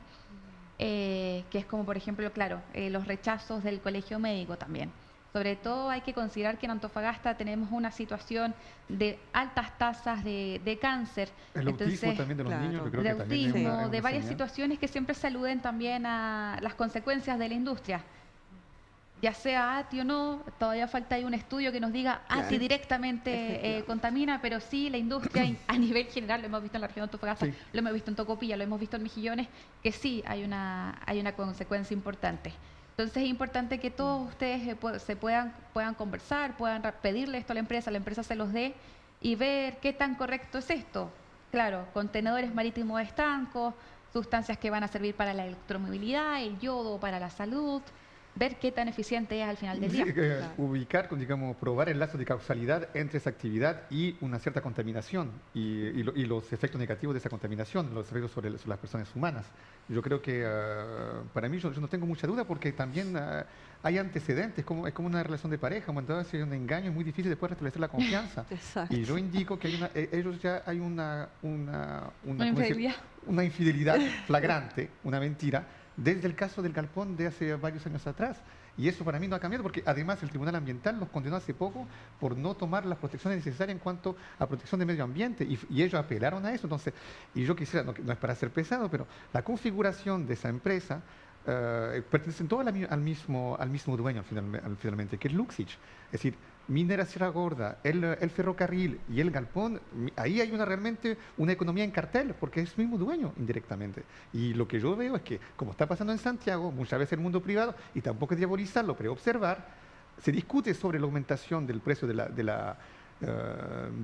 que es como por ejemplo, claro, los rechazos del colegio médico también. Sobre todo hay que considerar que en Antofagasta tenemos una situación de altas tasas de cáncer. El autismo también de los claro, niños, yo creo De que también es autismo, una de varias señal. situaciones que siempre se aluden también a las consecuencias de la industria. Ya sea ATI o no, todavía falta ahí un estudio que nos diga ATI Claro. directamente Efectivamente. contamina, pero sí la industria a nivel general, lo hemos visto en la región de Antofagasta, Sí. lo hemos visto en Tocopilla, lo hemos visto en Mejillones, que sí hay una consecuencia importante. Entonces es importante que todos ustedes se puedan conversar, puedan pedirle esto a la empresa se los dé y ver qué tan correcto es esto. Claro, contenedores marítimos estancos, sustancias que van a servir para la electromovilidad, el yodo para la salud. ver qué tan eficiente es al final del día. Ubicar, digamos, probar el lazo de causalidad entre esa actividad y una cierta contaminación y los efectos negativos de esa contaminación, los efectos sobre las personas humanas. Yo creo que para mí yo no tengo mucha duda porque también hay antecedentes, es como una relación de pareja, cuando hay un engaño es muy difícil después restablecer la confianza. Exacto. Y yo indico que ellos ya hay una Infidelidad. una infidelidad flagrante, una mentira, desde el caso del galpón de hace varios años atrás. Y eso para mí no ha cambiado porque además el Tribunal Ambiental los condenó hace poco por no tomar las protecciones necesarias en cuanto a protección del medio ambiente y ellos apelaron a eso. Entonces, y yo quisiera, no es para ser pesado, pero la configuración de esa empresa pertenecen todas al mismo dueño finalmente, que es Luxich. Es decir, Minera Sierra Gorda, el ferrocarril y el galpón, ahí hay realmente una economía en cartel, porque es el mismo dueño indirectamente. Y lo que yo veo es que, como está pasando en Santiago, muchas veces el mundo privado, y tampoco es diabolizarlo, pero observar, se discute sobre la aumentación del precio de la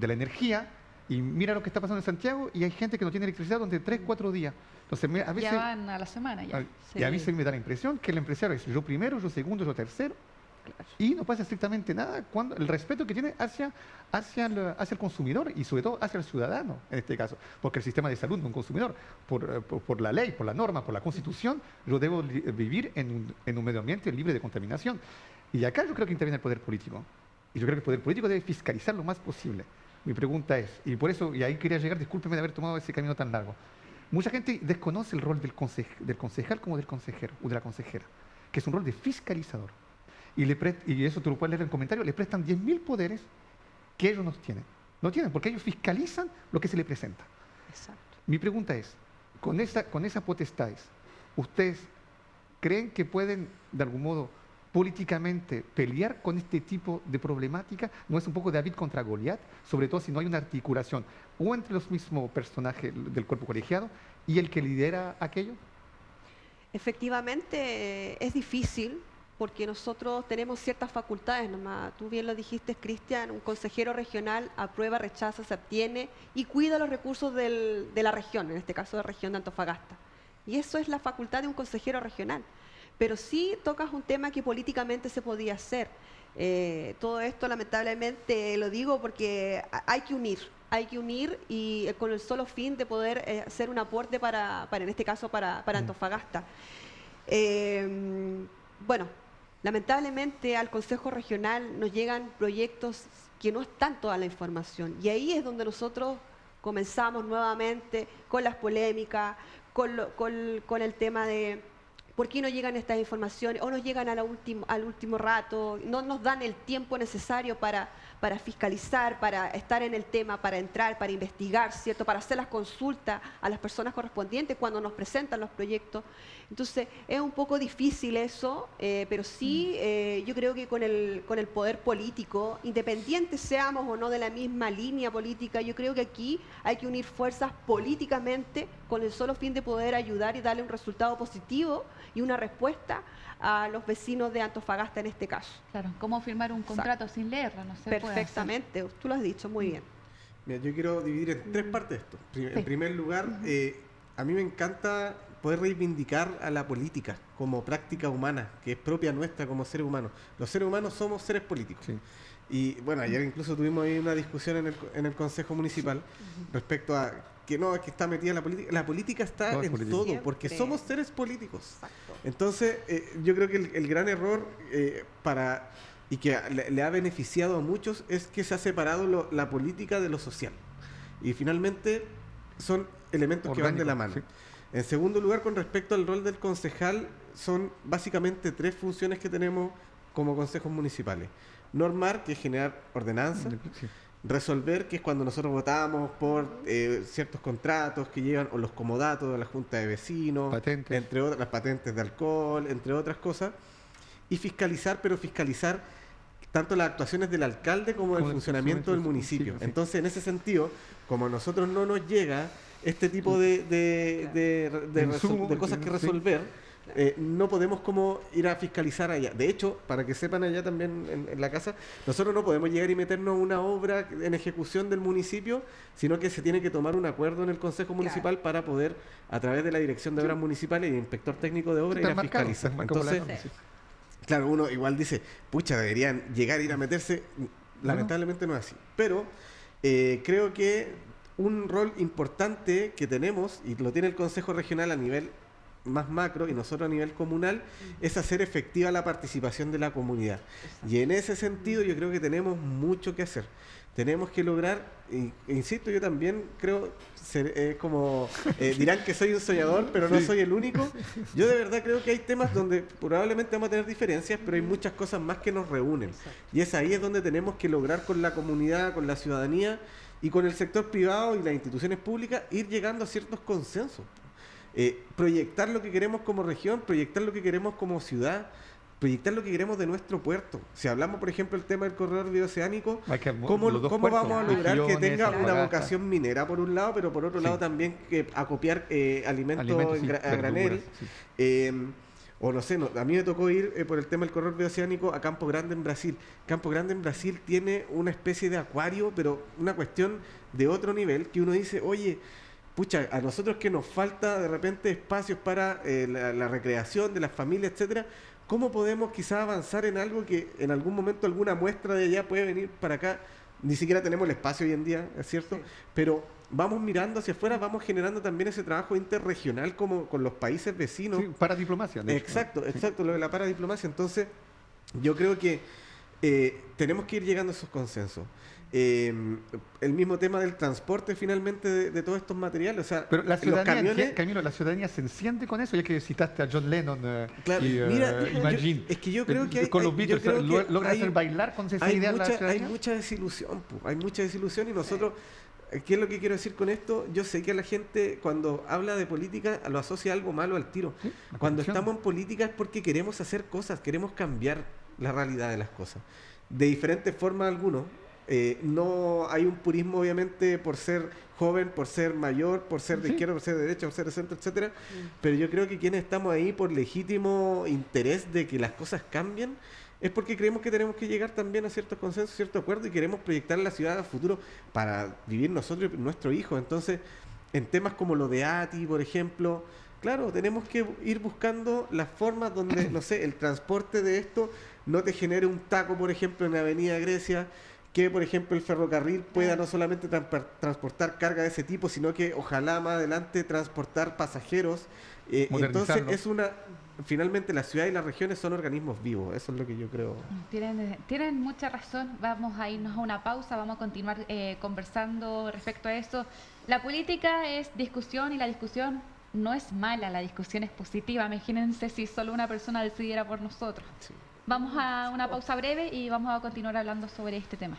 energía, y mira lo que está pasando en Santiago, y hay gente que no tiene electricidad durante 3, 4 días. Entonces, a veces, Ya van a la semana ya. Y a mí se me da la impresión que el empresario es yo primero, yo segundo, yo tercero, y no pasa estrictamente nada cuando el respeto que tiene hacia el consumidor y sobre todo hacia el ciudadano en este caso, porque el sistema de salud no es un consumidor, por la ley, por la norma, por la constitución, yo debo vivir en un medio ambiente libre de contaminación. Y acá yo creo que interviene el poder político, y yo creo que el poder político debe fiscalizar lo más posible. Mi pregunta es, y por eso, y ahí quería llegar, discúlpeme de haber tomado ese camino tan largo, mucha gente desconoce el rol del concejal como del consejero o de la consejera, que es un rol de fiscalizador. Y eso tú lo puedes leer en comentarios, le prestan 10.000 poderes que ellos no tienen. No tienen, porque ellos fiscalizan lo que se les presenta. Exacto. Mi pregunta es, con esas potestades, ¿ustedes creen que pueden, de algún modo, políticamente pelear con este tipo de problemática? ¿No es un poco David contra Goliat? Sobre todo si no hay una articulación o entre los mismos personajes del cuerpo colegiado y el que lidera aquello. Efectivamente, es difícil porque nosotros tenemos ciertas facultades nomás. Tú bien lo dijiste, Cristian, un consejero regional aprueba, rechaza, se abstiene y cuida los recursos de la región, en este caso de la región de Antofagasta. Y eso es la facultad de un consejero regional. Pero sí tocas un tema que políticamente se podía hacer. Todo esto lamentablemente lo digo porque hay que unir y con el solo fin de poder hacer un aporte para en este caso para Antofagasta. Bueno, lamentablemente al Consejo Regional nos llegan proyectos que no están toda la información y ahí es donde nosotros comenzamos nuevamente con las polémicas, con el tema de ¿por qué no llegan estas informaciones? O nos llegan al último rato, no nos dan el tiempo necesario para fiscalizar, para estar en el tema, para entrar, para investigar, ¿cierto? Para hacer las consultas a las personas correspondientes cuando nos presentan los proyectos. Entonces, es un poco difícil eso, pero sí yo creo que con el poder político, independientes seamos o no de la misma línea política, yo creo que aquí hay que unir fuerzas políticamente con el solo fin de poder ayudar y darle un resultado positivo y una respuesta a los vecinos de Antofagasta en este caso. Claro, ¿cómo firmar un contrato sin leerlo? No se Perfectamente, tú lo has dicho muy bien. Mira, yo quiero dividir en 3 partes esto. En primer lugar, a mí me encanta poder reivindicar a la política como práctica humana, que es propia nuestra como seres humanos. Los seres humanos somos seres políticos. Sí. Y bueno, ayer incluso tuvimos ahí una discusión en el Consejo Municipal respecto a que no, es que está metida la política. La política está en todo, porque somos seres políticos. Exacto. Entonces, yo creo que el gran error y que le ha beneficiado a muchos es que se ha separado la política de lo social. Y finalmente son elementos que van de la mano. Sí. En segundo lugar, con respecto al rol del concejal, son básicamente 3 funciones que tenemos como consejos municipales. Normar, que es generar ordenanzas. Sí. Resolver, que es cuando nosotros votamos por ciertos contratos que llevan, o los comodatos de la Junta de Vecinos, patentes. Entre otras, las patentes de alcohol, entre otras cosas. Y fiscalizar, pero fiscalizar tanto las actuaciones del alcalde como el funcionamiento del municipio. Sí. Entonces, en ese sentido, como a nosotros no nos llega este tipo de cosas que resolver, no podemos como ir a fiscalizar allá. De hecho, para que sepan allá también en la casa, nosotros no podemos llegar y meternos una obra en ejecución del municipio, sino que se tiene que tomar un acuerdo en el Consejo Municipal para poder, a través de la Dirección de Obras Municipales y el Inspector Técnico de Obras, ir a fiscalizar. Entonces, claro, uno igual dice, pucha, deberían llegar a ir a meterse. Lamentablemente no es así. Pero creo que un rol importante que tenemos, y lo tiene el Consejo Regional a nivel más macro y nosotros a nivel comunal, es hacer efectiva la participación de la comunidad. Y en ese sentido yo creo que tenemos mucho que hacer. Tenemos que lograr, insisto, yo también creo, dirán que soy un soñador, pero no soy el único. Yo de verdad creo que hay temas donde probablemente vamos a tener diferencias, pero hay muchas cosas más que nos reúnen. Y ahí es donde tenemos que lograr con la comunidad, con la ciudadanía y con el sector privado y las instituciones públicas, ir llegando a ciertos consensos. Proyectar lo que queremos como región, proyectar lo que queremos como ciudad, proyectar lo que queremos de nuestro puerto. Si hablamos, por ejemplo, del tema del corredor bioceánico, ¿cómo vamos a lograr que tenga una vocación minera por un lado, pero por otro lado también que acopiar alimentos a granel? O no sé, a mí me tocó ir por el tema del corredor bioceánico a Campo Grande en Brasil. Campo Grande en Brasil tiene una especie de acuario, pero una cuestión de otro nivel, que uno dice, oye, pucha, a nosotros que nos falta de repente espacios para la recreación de las familias, etcétera, ¿cómo podemos quizás avanzar en algo que en algún momento alguna muestra de allá puede venir para acá? Ni siquiera tenemos el espacio hoy en día, ¿es cierto? Pero vamos mirando hacia afuera, vamos generando también ese trabajo interregional como con los países vecinos. Sí, para diplomacia. Exacto, lo de la paradiplomacia. Entonces, yo creo que tenemos que ir llegando a esos consensos. El mismo tema del transporte finalmente de todos estos materiales, o sea, pero la ciudadanía, los camiones, Camilo, la ciudadanía se enciende con eso, ya que citaste a John Lennon claro, y Imagine. Es que yo creo que con los Beatles logra hacer bailar con esa idea la ciudadanía. Hay mucha desilusión, hay mucha desilusión y nosotros, ¿qué es lo que quiero decir con esto? Yo sé que la gente cuando habla de política lo asocia a algo malo al tiro. Sí, cuando estamos en política es porque queremos hacer cosas, queremos cambiar la realidad de las cosas. De diferentes formas algunos. No hay un purismo obviamente por ser joven, por ser mayor, por ser de izquierda, por ser de derecha, por ser de centro, etcétera. Pero yo creo que quienes estamos ahí por legítimo interés de que las cosas cambien es porque creemos que tenemos que llegar también a ciertos consensos, ciertos acuerdos y queremos proyectar la ciudad a futuro para vivir nosotros y nuestros hijos. Entonces, en temas como lo de ATI, por ejemplo, claro, tenemos que ir buscando las formas donde, no sé, el transporte de esto no te genere un taco, por ejemplo, en la Avenida Grecia, que por ejemplo el ferrocarril pueda no solamente transportar carga de ese tipo, sino que ojalá más adelante transportar pasajeros. Entonces finalmente la ciudad y las regiones son organismos vivos, eso es lo que yo creo. Tienen mucha razón, vamos a irnos a una pausa, vamos a continuar conversando respecto a eso. La política es discusión y la discusión no es mala, la discusión es positiva. Imagínense si solo una persona decidiera por nosotros. Sí. Vamos a una pausa breve y vamos a continuar hablando sobre este tema.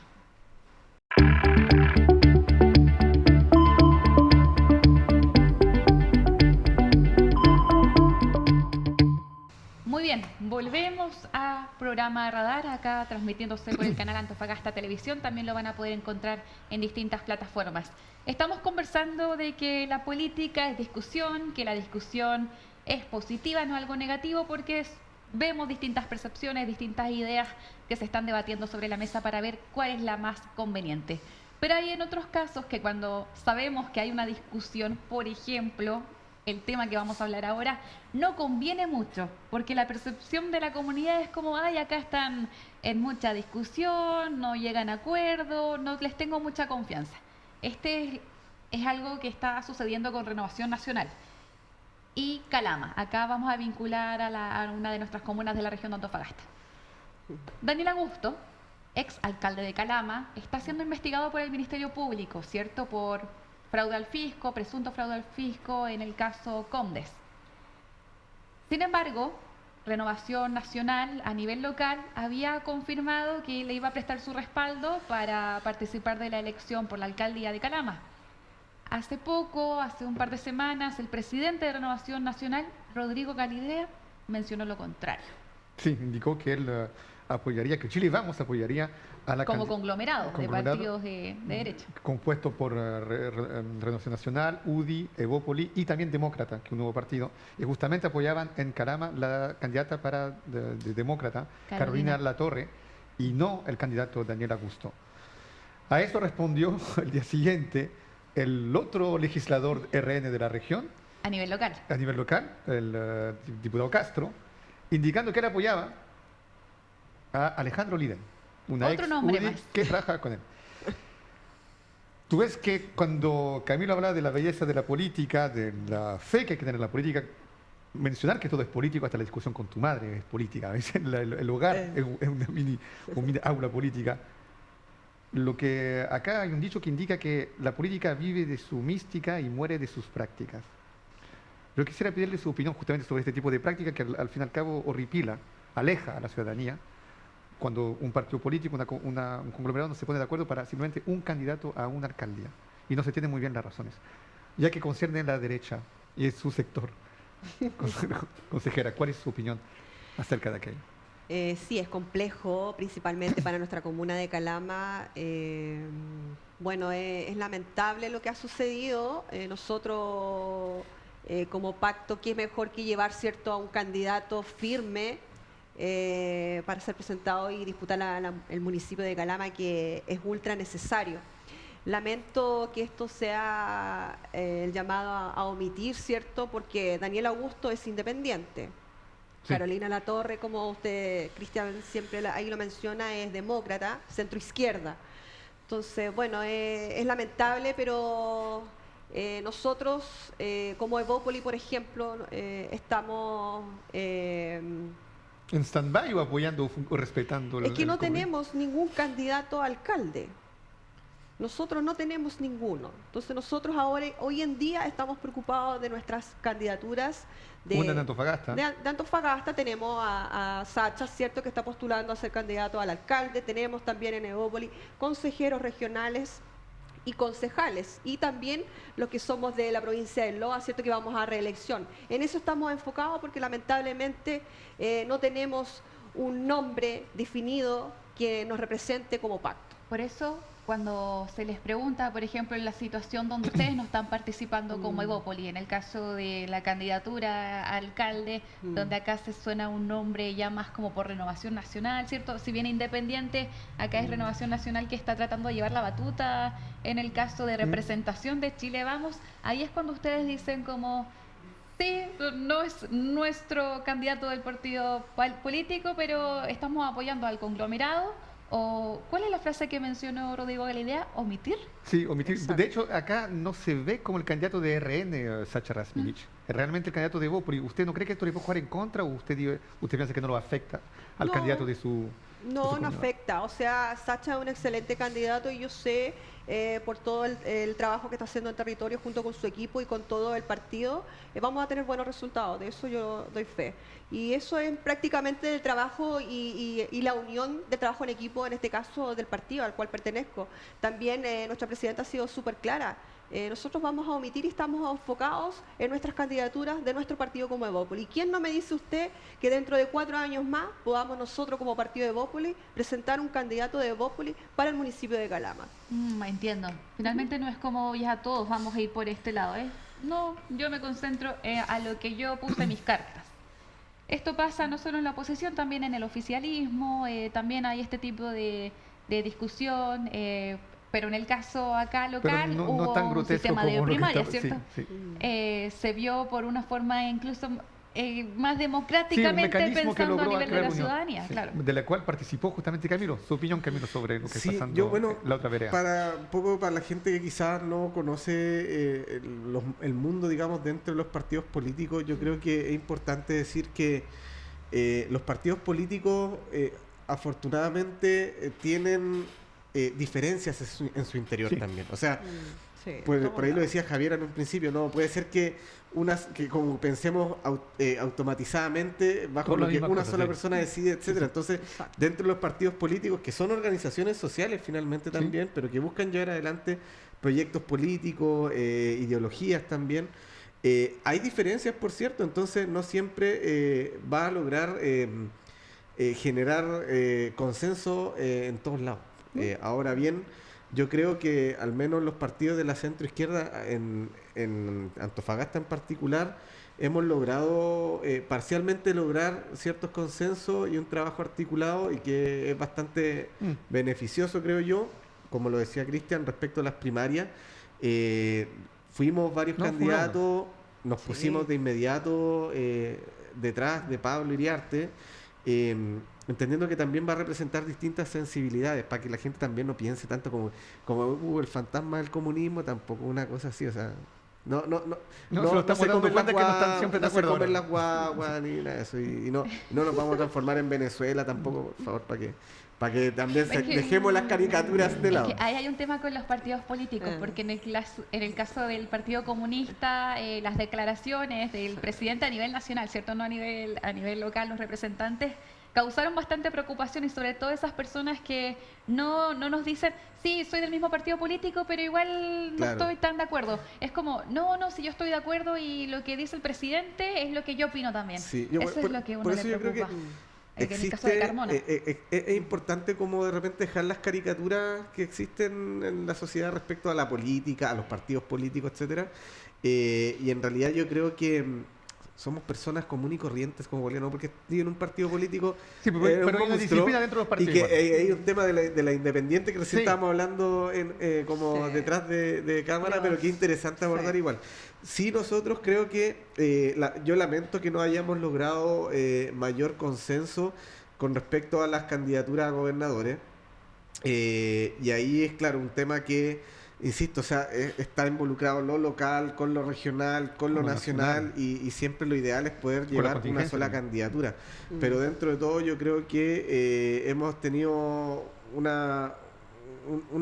Muy bien, volvemos a programa Radar, acá transmitiéndose por el canal Antofagasta Televisión, también lo van a poder encontrar en distintas plataformas. Estamos conversando de que la política es discusión, que la discusión es positiva, no algo negativo, porque vemos distintas percepciones, distintas ideas que se están debatiendo sobre la mesa para ver cuál es la más conveniente. Pero hay en otros casos que cuando sabemos que hay una discusión, por ejemplo, el tema que vamos a hablar ahora, no conviene mucho, porque la percepción de la comunidad es como, ay, acá están en mucha discusión, no llegan a acuerdo, no les tengo mucha confianza. Este es algo que está sucediendo con Renovación Nacional. Y Calama. Acá vamos a vincular a una de nuestras comunas de la región de Antofagasta. Daniel Augusto, ex alcalde de Calama, está siendo investigado por el Ministerio Público, ¿cierto? Por fraude al fisco, presunto fraude al fisco en el caso Condes. Sin embargo, Renovación Nacional a nivel local había confirmado que le iba a prestar su respaldo para participar de la elección por la alcaldía de Calama. Hace poco, hace un par de semanas, el presidente de Renovación Nacional, Rodrigo Galidea, mencionó lo contrario. Sí, indicó que él apoyaría, que Chile Vamos apoyaría a la como conglomerado de partidos de derecha. Compuesto por Renovación Nacional, UDI, Evópoli y también Demócrata, que es un nuevo partido. Y justamente apoyaban en Calama la candidata de Demócrata, Carolina Latorre, y no el candidato Daniel Augusto. A eso respondió el día siguiente el otro legislador RN de la región. A nivel local. A nivel local, el diputado Castro, indicando que él apoyaba a Alejandro Liden, una Otro ex nombre UDI más. que trabaja con él. Tú ves que cuando Camilo habla de la belleza de la política, de la fe que hay que tener en la política, mencionar que todo es político, hasta la discusión con tu madre es política. A veces el hogar es una mini aula política. Lo que acá hay un dicho que indica que la política vive de su mística y muere de sus prácticas. Yo quisiera pedirle su opinión justamente sobre este tipo de práctica que al fin y al cabo horripila, aleja a la ciudadanía, cuando un partido político, un conglomerado no se pone de acuerdo para simplemente un candidato a una alcaldía. Y no se tienen muy bien las razones, ya que concierne a la derecha y es su sector. Consejera, ¿cuál es su opinión acerca de aquello? Sí, es complejo, principalmente para nuestra comuna de Calama. Bueno, es lamentable lo que ha sucedido. Nosotros, como pacto, ¿qué mejor que llevar, cierto, a un candidato firme para ser presentado y disputar el municipio de Calama, que es ultra necesario? Lamento que esto sea el llamado a omitir, ¿cierto? Porque Daniel Augusto es independiente. Sí. Carolina Latorre, como usted, Cristian, siempre ahí lo menciona, es demócrata, centroizquierda. Entonces, bueno, es lamentable, pero nosotros, como Evópoli, por ejemplo, estamos... ¿En stand-by o apoyando o respetando? Es que no tenemos ningún candidato a alcalde. Nosotros no tenemos ninguno. Entonces nosotros ahora, hoy en día, estamos preocupados de nuestras candidaturas. Una de Antofagasta. De Antofagasta tenemos a Sacha, ¿cierto?, que está postulando a ser candidato al alcalde. Tenemos también en Evópoli consejeros regionales y concejales. Y también los que somos de la provincia de Loa, ¿cierto?, que vamos a reelección. En eso estamos enfocados porque lamentablemente no tenemos un nombre definido que nos represente como pacto. Por eso, cuando se les pregunta, por ejemplo, en la situación donde ustedes no están participando como Evópoli, en el caso de la candidatura a alcalde, donde acá se suena un nombre ya más como por Renovación Nacional, ¿cierto? Si bien independiente, acá es Renovación Nacional que está tratando de llevar la batuta. En el caso de representación de Chile Vamos, ahí es cuando ustedes dicen como... Sí, no es nuestro candidato del partido político, pero estamos apoyando al conglomerado. ¿O cuál es la frase que mencionó Rodrigo Galilea? ¿Omitir? Sí, omitir. Exacto. De hecho, acá no se ve como el candidato de RN, Sacha Rasmilic. Es realmente el candidato de Evópoli. ¿Usted no cree que esto le puede jugar en contra o usted piensa que no lo afecta al candidato de su... No afecta. O sea, Sacha es un excelente candidato y yo sé por todo el trabajo que está haciendo en territorio junto con su equipo y con todo el partido, vamos a tener buenos resultados. De eso yo doy fe. Y eso es prácticamente el trabajo y la unión de trabajo en equipo, en este caso del partido al cual pertenezco. También nuestra presidenta ha sido súper clara. Nosotros vamos a omitir y estamos enfocados en nuestras candidaturas de nuestro partido como Evópoli. ¿Quién no me dice usted que dentro de 4 años más podamos nosotros como partido de Evópoli presentar un candidato de Evópoli para el municipio de Calama? Entiendo. Finalmente no es como ya todos vamos a ir por este lado, ¿eh? No, yo me concentro a lo que yo puse mis cartas. Esto pasa no solo en la oposición, también en el oficialismo, también hay este tipo de discusión, pero en el caso acá local no hubo tan un sistema de primaria, está, ¿cierto? Sí. Se vio por una forma incluso más democráticamente pensando a nivel de la ciudadanía, claro. De la cual participó justamente Camilo. Su opinión, Camilo, sobre lo que está pasando la otra vereda. Para la gente que quizás no conoce el mundo, digamos, dentro de los partidos políticos, yo creo que es importante decir que los partidos políticos afortunadamente tienen diferencias en su interior también. O sea, por ahí lo decía Javier en un principio, no puede ser que como pensemos automatizadamente bajo lo que una sola persona decide, etcétera. Entonces, dentro de los partidos políticos, que son organizaciones sociales finalmente también, pero que buscan llevar adelante proyectos políticos, ideologías también, hay diferencias, por cierto. Entonces no siempre va a lograr generar consenso en todos lados. Ahora bien, yo creo que al menos los partidos de la centroizquierda, en Antofagasta en particular, hemos logrado parcialmente lograr ciertos consensos y un trabajo articulado y que es bastante beneficioso, creo yo. Como lo decía Cristian, respecto a las primarias, fuimos varios candidatos, nos pusimos de inmediato detrás de Pablo Iriarte. entendiendo que también va a representar distintas sensibilidades, para que la gente también no piense tanto como el fantasma del comunismo, tampoco una cosa así, o sea, no se lo estamos dando cuenta que no están siempre de no se acuerdo comen ahora. las guaguas ni nada de eso, y no nos vamos a transformar en Venezuela tampoco, por favor, para que también dejemos las caricaturas de lado. Es que ahí hay un tema con los partidos políticos, porque en el caso del Partido Comunista, las declaraciones del presidente a nivel nacional, ¿cierto? No a nivel local, los representantes causaron bastante preocupación, y sobre todo esas personas que no nos dicen, sí, soy del mismo partido político, pero igual no estoy tan de acuerdo. Es como, no, si yo estoy de acuerdo y lo que dice el presidente es lo que yo opino también. Sí, eso es lo que uno le preocupa. En el caso de Carmona. Es importante como de repente dejar las caricaturas que existen en la sociedad respecto a la política, a los partidos políticos, etcétera. Y en realidad yo creo que somos personas comunes y corrientes como Boliviano, porque estoy en un partido político. Sí, pero hay una disciplina dentro de los partidos. Y que hay un tema de la independiente que recién estábamos hablando detrás de cámara, pero que interesante abordar igual. Sí, nosotros creo que yo lamento que no hayamos logrado mayor consenso con respecto a las candidaturas a gobernadores. Y ahí es claro un tema que, insisto, o sea, está involucrado lo local, con lo regional, con lo nacional, y siempre lo ideal es poder llevar una sola candidatura. Pero dentro de todo yo creo que hemos tenido una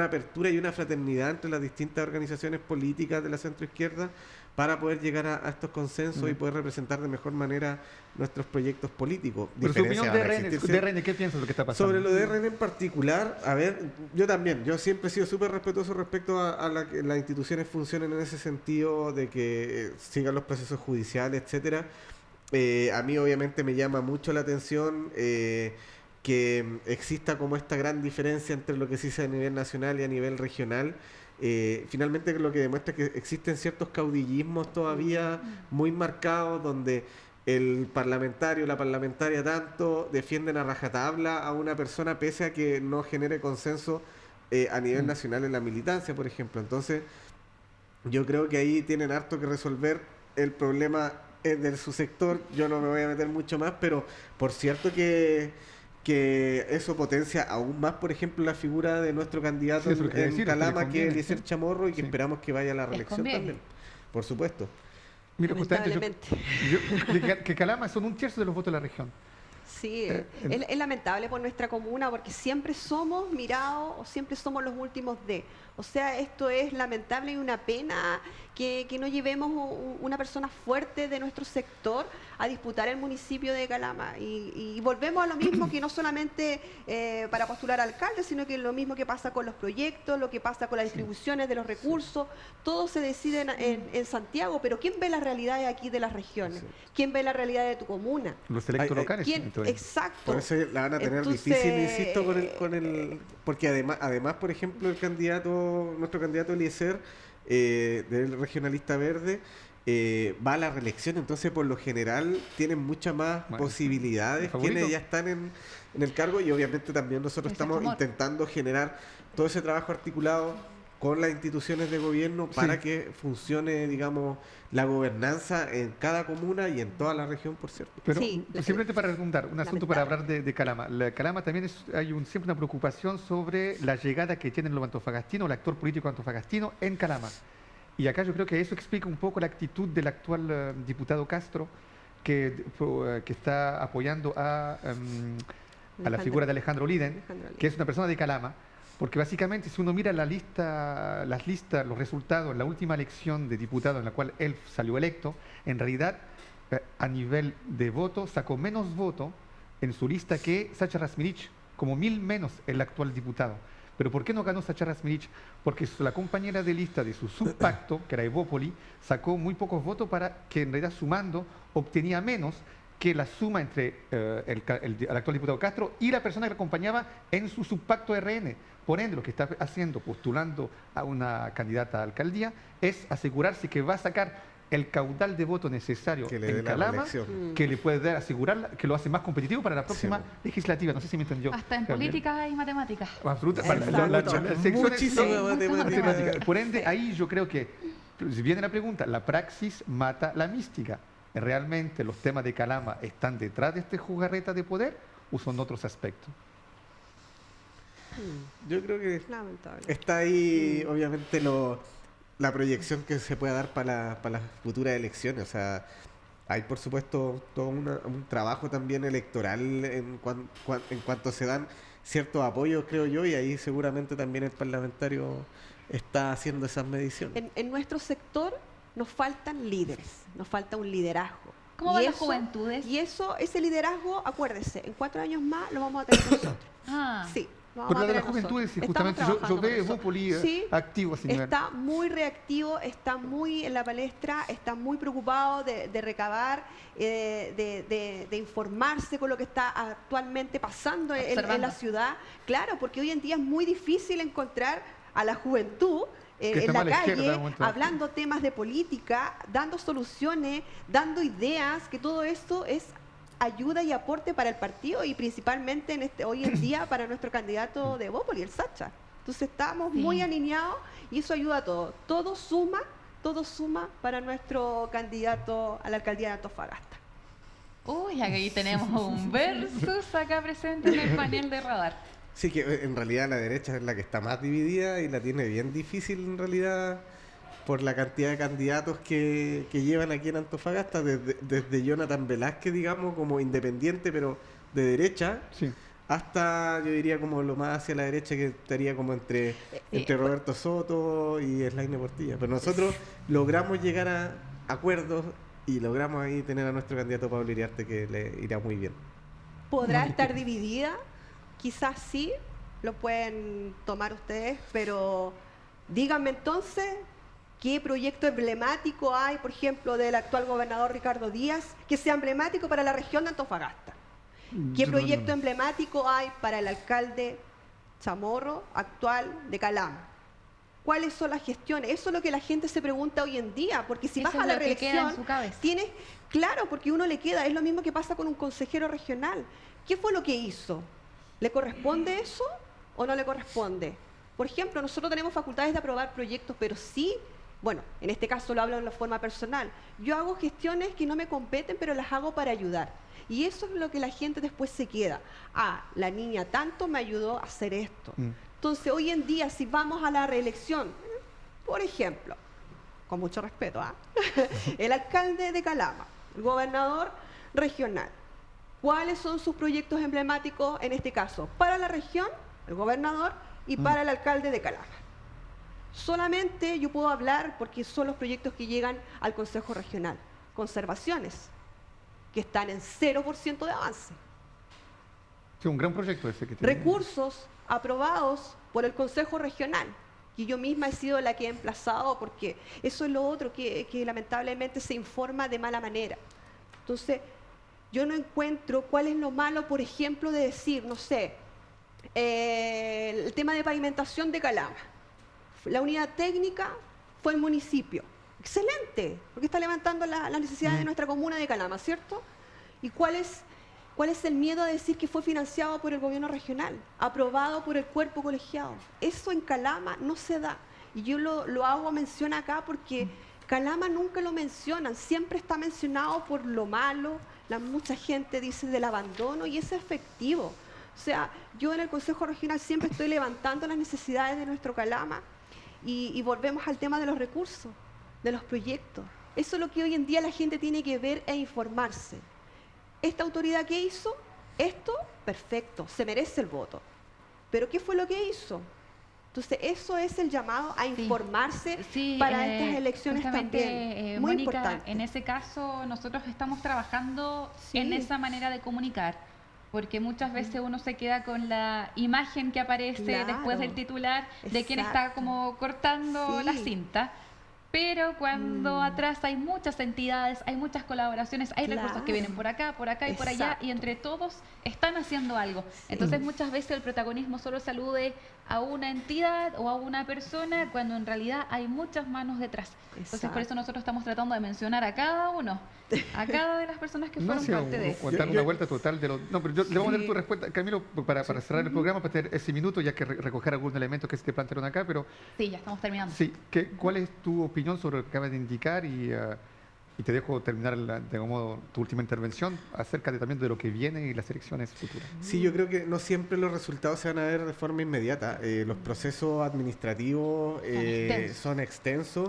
apertura y una fraternidad entre las distintas organizaciones políticas de la centroizquierda para poder llegar a estos consensos y poder representar de mejor manera nuestros proyectos políticos. Pero su opinión de RN, ¿qué piensas de lo que está pasando? Sobre lo de RN en particular, a ver, yo siempre he sido súper respetuoso respecto a que las instituciones funcionen en ese sentido, de que sigan los procesos judiciales, etcétera. A mí obviamente me llama mucho la atención que exista como esta gran diferencia entre lo que se dice a nivel nacional y a nivel regional. Finalmente lo que demuestra es que existen ciertos caudillismos todavía muy marcados, donde el parlamentario, la parlamentaria tanto defienden a rajatabla a una persona pese a que no genere consenso a nivel nacional en la militancia, por ejemplo. Entonces yo creo que ahí tienen harto que resolver. El problema es de su sector, yo no me voy a meter mucho más, pero por cierto que eso potencia aún más, por ejemplo, la figura de nuestro candidato en Calama, que es Eliezer Chamorro, y que esperamos que vaya a la reelección también, por supuesto. Mira, justamente que Calama son 1/3 de los votos de la región. Sí, es lamentable por nuestra comuna, porque siempre somos mirados o siempre somos los últimos de. O sea, esto es lamentable y una pena que no llevemos una persona fuerte de nuestro sector a disputar el municipio de Calama. Y volvemos a lo mismo, que no solamente para postular alcalde, sino que lo mismo que pasa con los proyectos, lo que pasa con las distribuciones de los recursos. Todo se decide en Santiago, pero ¿quién ve las realidades aquí de las regiones? ¿Quién ve la realidad de tu comuna? Los electos locales. Exacto. Por eso la van a tener difícil, insisto, porque además, por ejemplo, nuestro candidato Eliezer, del regionalista verde, va a la reelección, entonces por lo general tienen muchas más posibilidades quienes ya están en el cargo, y obviamente también nosotros estamos intentando generar todo ese trabajo articulado con las instituciones de gobierno para que funcione, digamos, la gobernanza en cada comuna y en toda la región, por cierto. Pero simplemente para redundar, un asunto para hablar de Calama. Calama también hay siempre una preocupación sobre la llegada que tienen los antofagastinos, el actor político antofagastino en Calama. Y acá yo creo que eso explica un poco la actitud del actual diputado Castro, que está apoyando a la figura de Alejandro Liden, que es una persona de Calama. Porque básicamente, si uno mira las listas, los resultados en la última elección de diputado en la cual él salió electo, en realidad, a nivel de voto, sacó menos votos en su lista que Sacha Rasmirich, como 1000 menos el actual diputado. ¿Pero por qué no ganó Sacha Rasmirich? Porque la compañera de lista de su subpacto, que era Evópoli, sacó muy pocos votos, para que en realidad sumando obtenía menos que la suma entre el actual diputado Castro y la persona que lo acompañaba en su subpacto RN. Por ende, lo que está haciendo, postulando a una candidata a alcaldía, es asegurarse que va a sacar el caudal de voto necesario en Calama, que le puede dar, asegurar, que lo hace más competitivo para la próxima legislativa. No sé si me entendió. Hasta en política y matemáticas. Absolutamente. Muchísima matemática. Por ende, ahí yo creo que, si viene la pregunta, la praxis mata la mística. ¿Realmente los temas de Calama están detrás de este jugarreta de poder? o son otros aspectos? Yo creo que Lamentable. está ahí, obviamente, la proyección que se pueda dar para las futuras elecciones. O sea, hay, por supuesto, todo un trabajo también electoral en cuanto se dan ciertos apoyos, creo yo, y ahí seguramente también el parlamentario está haciendo esas mediciones. En nuestro sector nos faltan líderes, nos falta un liderazgo. ¿Cómo van las juventudes? Y ese liderazgo, acuérdese, en 4 años más lo vamos a tener nosotros. Ah, Sí, lo vamos Pero a la de tener las juventudes, sí, nosotros. justamente Estamos yo trabajando veo con eso. Evópoli Sí, activo a ese nivel. está muy reactivo, está muy en la palestra, está muy preocupado de recabar, de informarse con lo que está actualmente pasando en Observando. la ciudad. Claro, porque hoy en día es muy difícil encontrar a la juventud Que en está la más a la izquierda, calle, vamos a entrar. hablando temas de política, dando soluciones, dando ideas, que todo esto es ayuda y aporte para el partido y principalmente hoy en día para nuestro candidato de Evópoli, el Sacha. Entonces estamos Sí. muy alineados y eso ayuda a todo. Todo suma para nuestro candidato a la alcaldía de Antofagasta. uy, aquí tenemos un versus acá presente en el panel de radar. Sí, que en realidad la derecha es la que está más dividida y la tiene bien difícil en realidad por la cantidad de candidatos que llevan aquí en Antofagasta, desde Jonathan Velázquez, digamos, como independiente, pero de derecha, Sí. hasta yo diría como lo más hacia la derecha, que estaría como entre Roberto Soto y Slaine Portilla. Pero nosotros logramos llegar a acuerdos y logramos ahí tener a nuestro candidato Pablo Iriarte, que le irá muy bien. ¿Podrá estar dividida? Quizás sí, lo pueden tomar ustedes, pero díganme entonces qué proyecto emblemático hay, por ejemplo, del actual gobernador Ricardo Díaz, que sea emblemático para la región de Antofagasta. ¿Qué proyecto emblemático hay para el alcalde Chamorro, actual de Calama? ¿Cuáles son las gestiones? Eso es lo que la gente se pregunta hoy en día, porque si Eso vas es a la lo que queda en reelección, su cabeza. tienes, claro, porque uno le queda, es lo mismo que pasa con un consejero regional. ¿Qué fue lo que hizo? ¿Le corresponde eso o no le corresponde? Por ejemplo, nosotros tenemos facultades de aprobar proyectos, pero sí, bueno, en este caso lo hablo de la forma personal. Yo hago gestiones que no me competen, pero las hago para ayudar. Y eso es lo que la gente después se queda. Ah, la niña tanto me ayudó a hacer esto. Entonces, hoy en día, si vamos a la reelección, por ejemplo, con mucho respeto, el alcalde de Calama, el gobernador regional, ¿cuáles son sus proyectos emblemáticos en este caso? Para la región, el gobernador, y para el alcalde de Calama. Solamente yo puedo hablar porque son los proyectos que llegan al Consejo Regional. Conservaciones, que están en 0% de avance. Sí, un gran proyecto ese que tiene. Recursos aprobados por el Consejo Regional, que yo misma he sido la que he emplazado, porque eso es lo otro que lamentablemente se informa de mala manera. Entonces, yo no encuentro cuál es lo malo, por ejemplo, de decir, no sé, el tema de pavimentación de Calama. La unidad técnica fue el municipio. Excelente, porque está levantando las necesidades de nuestra comuna de Calama, ¿cierto? ¿Y cuál es el miedo a decir que fue financiado por el gobierno regional, aprobado por el cuerpo colegiado? Eso en Calama no se da. Y yo lo hago mención acá porque Calama nunca lo mencionan, siempre está mencionado por lo malo, mucha gente dice del abandono y eso es efectivo. O sea, yo en el Consejo Regional siempre estoy levantando las necesidades de nuestro Calama y volvemos al tema de los recursos, de los proyectos. Eso es lo que hoy en día la gente tiene que ver e informarse. Esta autoridad que hizo esto, perfecto, se merece el voto. Pero ¿qué fue lo que hizo? Entonces, eso es el llamado a informarse para estas elecciones justamente, también. Muy Mónica, importante. en ese caso, nosotros estamos trabajando Sí. en esa manera de comunicar, porque muchas veces uno se queda con la imagen que aparece Claro. después del titular de quien está Exacto. como cortando Sí. la cinta. Pero cuando atrás hay muchas entidades, hay muchas colaboraciones, hay recursos que Claro. vienen por acá y por allá, Exacto. y entre todos están haciendo algo. Entonces muchas veces el protagonismo solo se alude a una entidad o a una persona, cuando en realidad hay muchas manos detrás. Entonces por eso Exacto. nosotros estamos tratando de mencionar a cada uno, a cada de las personas que No, fueron sí, parte de eso. dar una vuelta total de los... No, pero le vamos a dar tu respuesta, Camilo, para cerrar el programa, para tener ese minuto, ya que recoger algunos elementos que se te plantearon acá, pero Sí, ya estamos terminando. sí, ¿cuál es tu opinión sobre lo que acabas de indicar y Y te dejo terminar de algún modo tu última intervención acerca también de lo que viene y las elecciones futuras. Sí, yo creo que no siempre los resultados se van a ver de forma inmediata. Los procesos administrativos son extensos.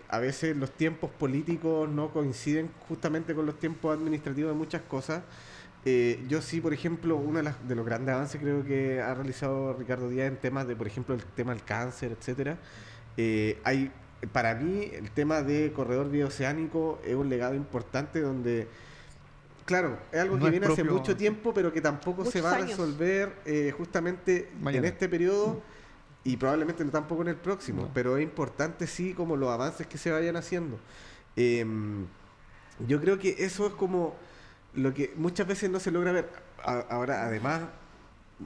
A veces los tiempos políticos no coinciden justamente con los tiempos administrativos de muchas cosas. Yo sí, por ejemplo, uno de los grandes avances creo que ha realizado Ricardo Díaz en temas de, por ejemplo, el tema del cáncer, etcétera. Para mí, el tema de corredor bioceánico es un legado importante donde, claro, es algo que viene hace mucho tiempo, pero que tampoco se va a resolver justamente en este periodo y probablemente no tampoco en el próximo, pero es importante sí como los avances que se vayan haciendo. Yo creo que eso es como lo que muchas veces no se logra ver. Ahora, además,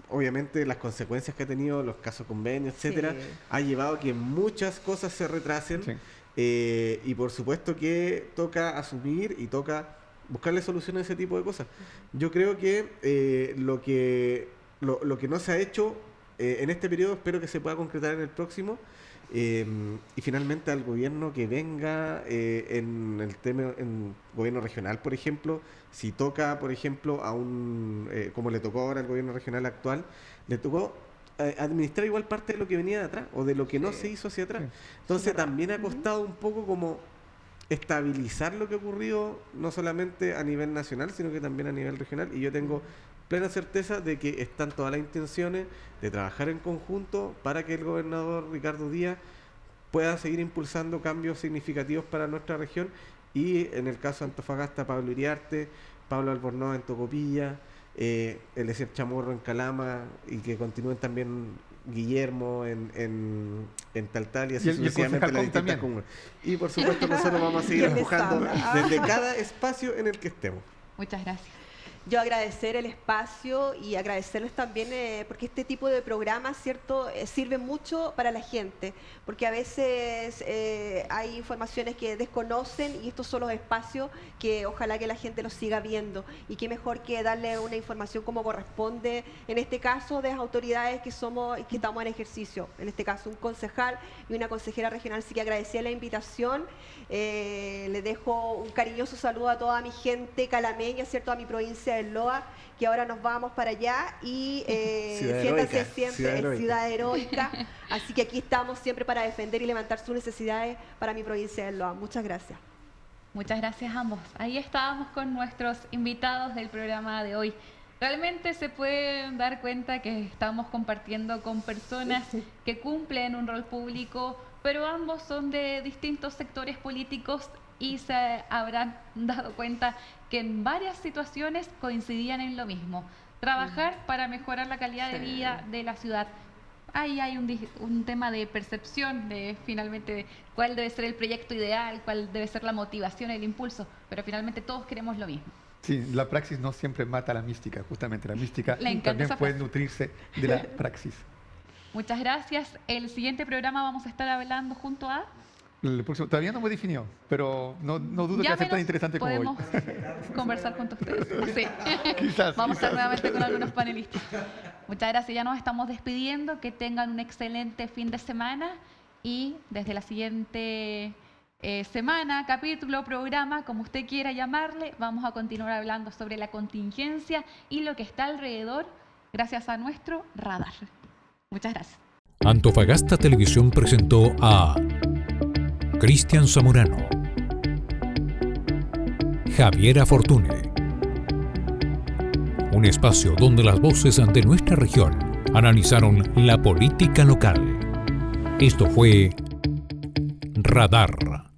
obviamente las consecuencias que ha tenido los casos convenios, etcétera, ha llevado a que muchas cosas se retrasen, y por supuesto que toca asumir y toca buscarle soluciones a ese tipo de cosas. Yo creo que lo que no se ha hecho en este periodo espero que se pueda concretar en el próximo, y finalmente al gobierno que venga en el tema, en gobierno regional, por ejemplo, si toca, por ejemplo, a como le tocó ahora al gobierno regional actual, le tocó administrar igual parte de lo que venía de atrás o de lo que no se hizo hacia atrás. Entonces también ha costado un poco como estabilizar lo que ocurrió, no solamente a nivel nacional, sino que también a nivel regional, y yo tengo plena certeza de que están todas las intenciones de trabajar en conjunto para que el gobernador Ricardo Díaz pueda seguir impulsando cambios significativos para nuestra región, y en el caso de Antofagasta, Pablo Iriarte, Pablo Albornoz en Tocopilla, Eliezer Chamorro en Calama, y que continúen también Guillermo en Taltal y así sucesivamente las distintas comunas. Y por supuesto nosotros vamos a seguir empujando desde cada espacio en el que estemos. Muchas gracias. Yo agradecer el espacio y agradecerles también porque este tipo de programas, ¿cierto?, sirve mucho para la gente, porque a veces hay informaciones que desconocen y estos son los espacios que ojalá que la gente los siga viendo, y qué mejor que darle una información como corresponde, en este caso de las autoridades que somos y que estamos en ejercicio, en este caso un concejal y una consejera regional. Así que agradecía la invitación, le dejo un cariñoso saludo a toda mi gente calameña, ¿cierto?, a mi provincia del Loa, que ahora nos vamos para allá, y siéntanse siempre en Ciudad Heroica. Así que aquí estamos siempre para defender y levantar sus necesidades para mi provincia del Loa. Muchas gracias. Muchas gracias a ambos. Ahí estábamos con nuestros invitados del programa de hoy. Realmente se pueden dar cuenta que estamos compartiendo con personas que cumplen un rol público, pero ambos son de distintos sectores políticos, y se habrán dado cuenta que en varias situaciones coincidían en lo mismo: trabajar para mejorar la calidad de vida de la ciudad. Ahí hay un tema de percepción de finalmente cuál debe ser el proyecto ideal, cuál debe ser la motivación, el impulso, pero finalmente todos queremos lo mismo. Sí, la praxis no siempre mata la mística, justamente la mística también puede nutrirse de la praxis. Muchas gracias. El siguiente programa vamos a estar hablando junto a... El próximo, todavía no me he definido, pero no dudo que va a ser tan interesante como hoy. Podemos conversar junto a ustedes. Sí. Quizás. Vamos a estar nuevamente con algunos panelistas. Muchas gracias. Ya nos estamos despidiendo. Que tengan un excelente fin de semana, y desde la siguiente semana, capítulo, programa, como usted quiera llamarle, vamos a continuar hablando sobre la contingencia y lo que está alrededor gracias a nuestro radar. Muchas gracias. Antofagasta Televisión presentó a Cristian Zamorano, Javiera Fortune. Un espacio donde las voces de nuestra región analizaron la política local. Esto fue Radar.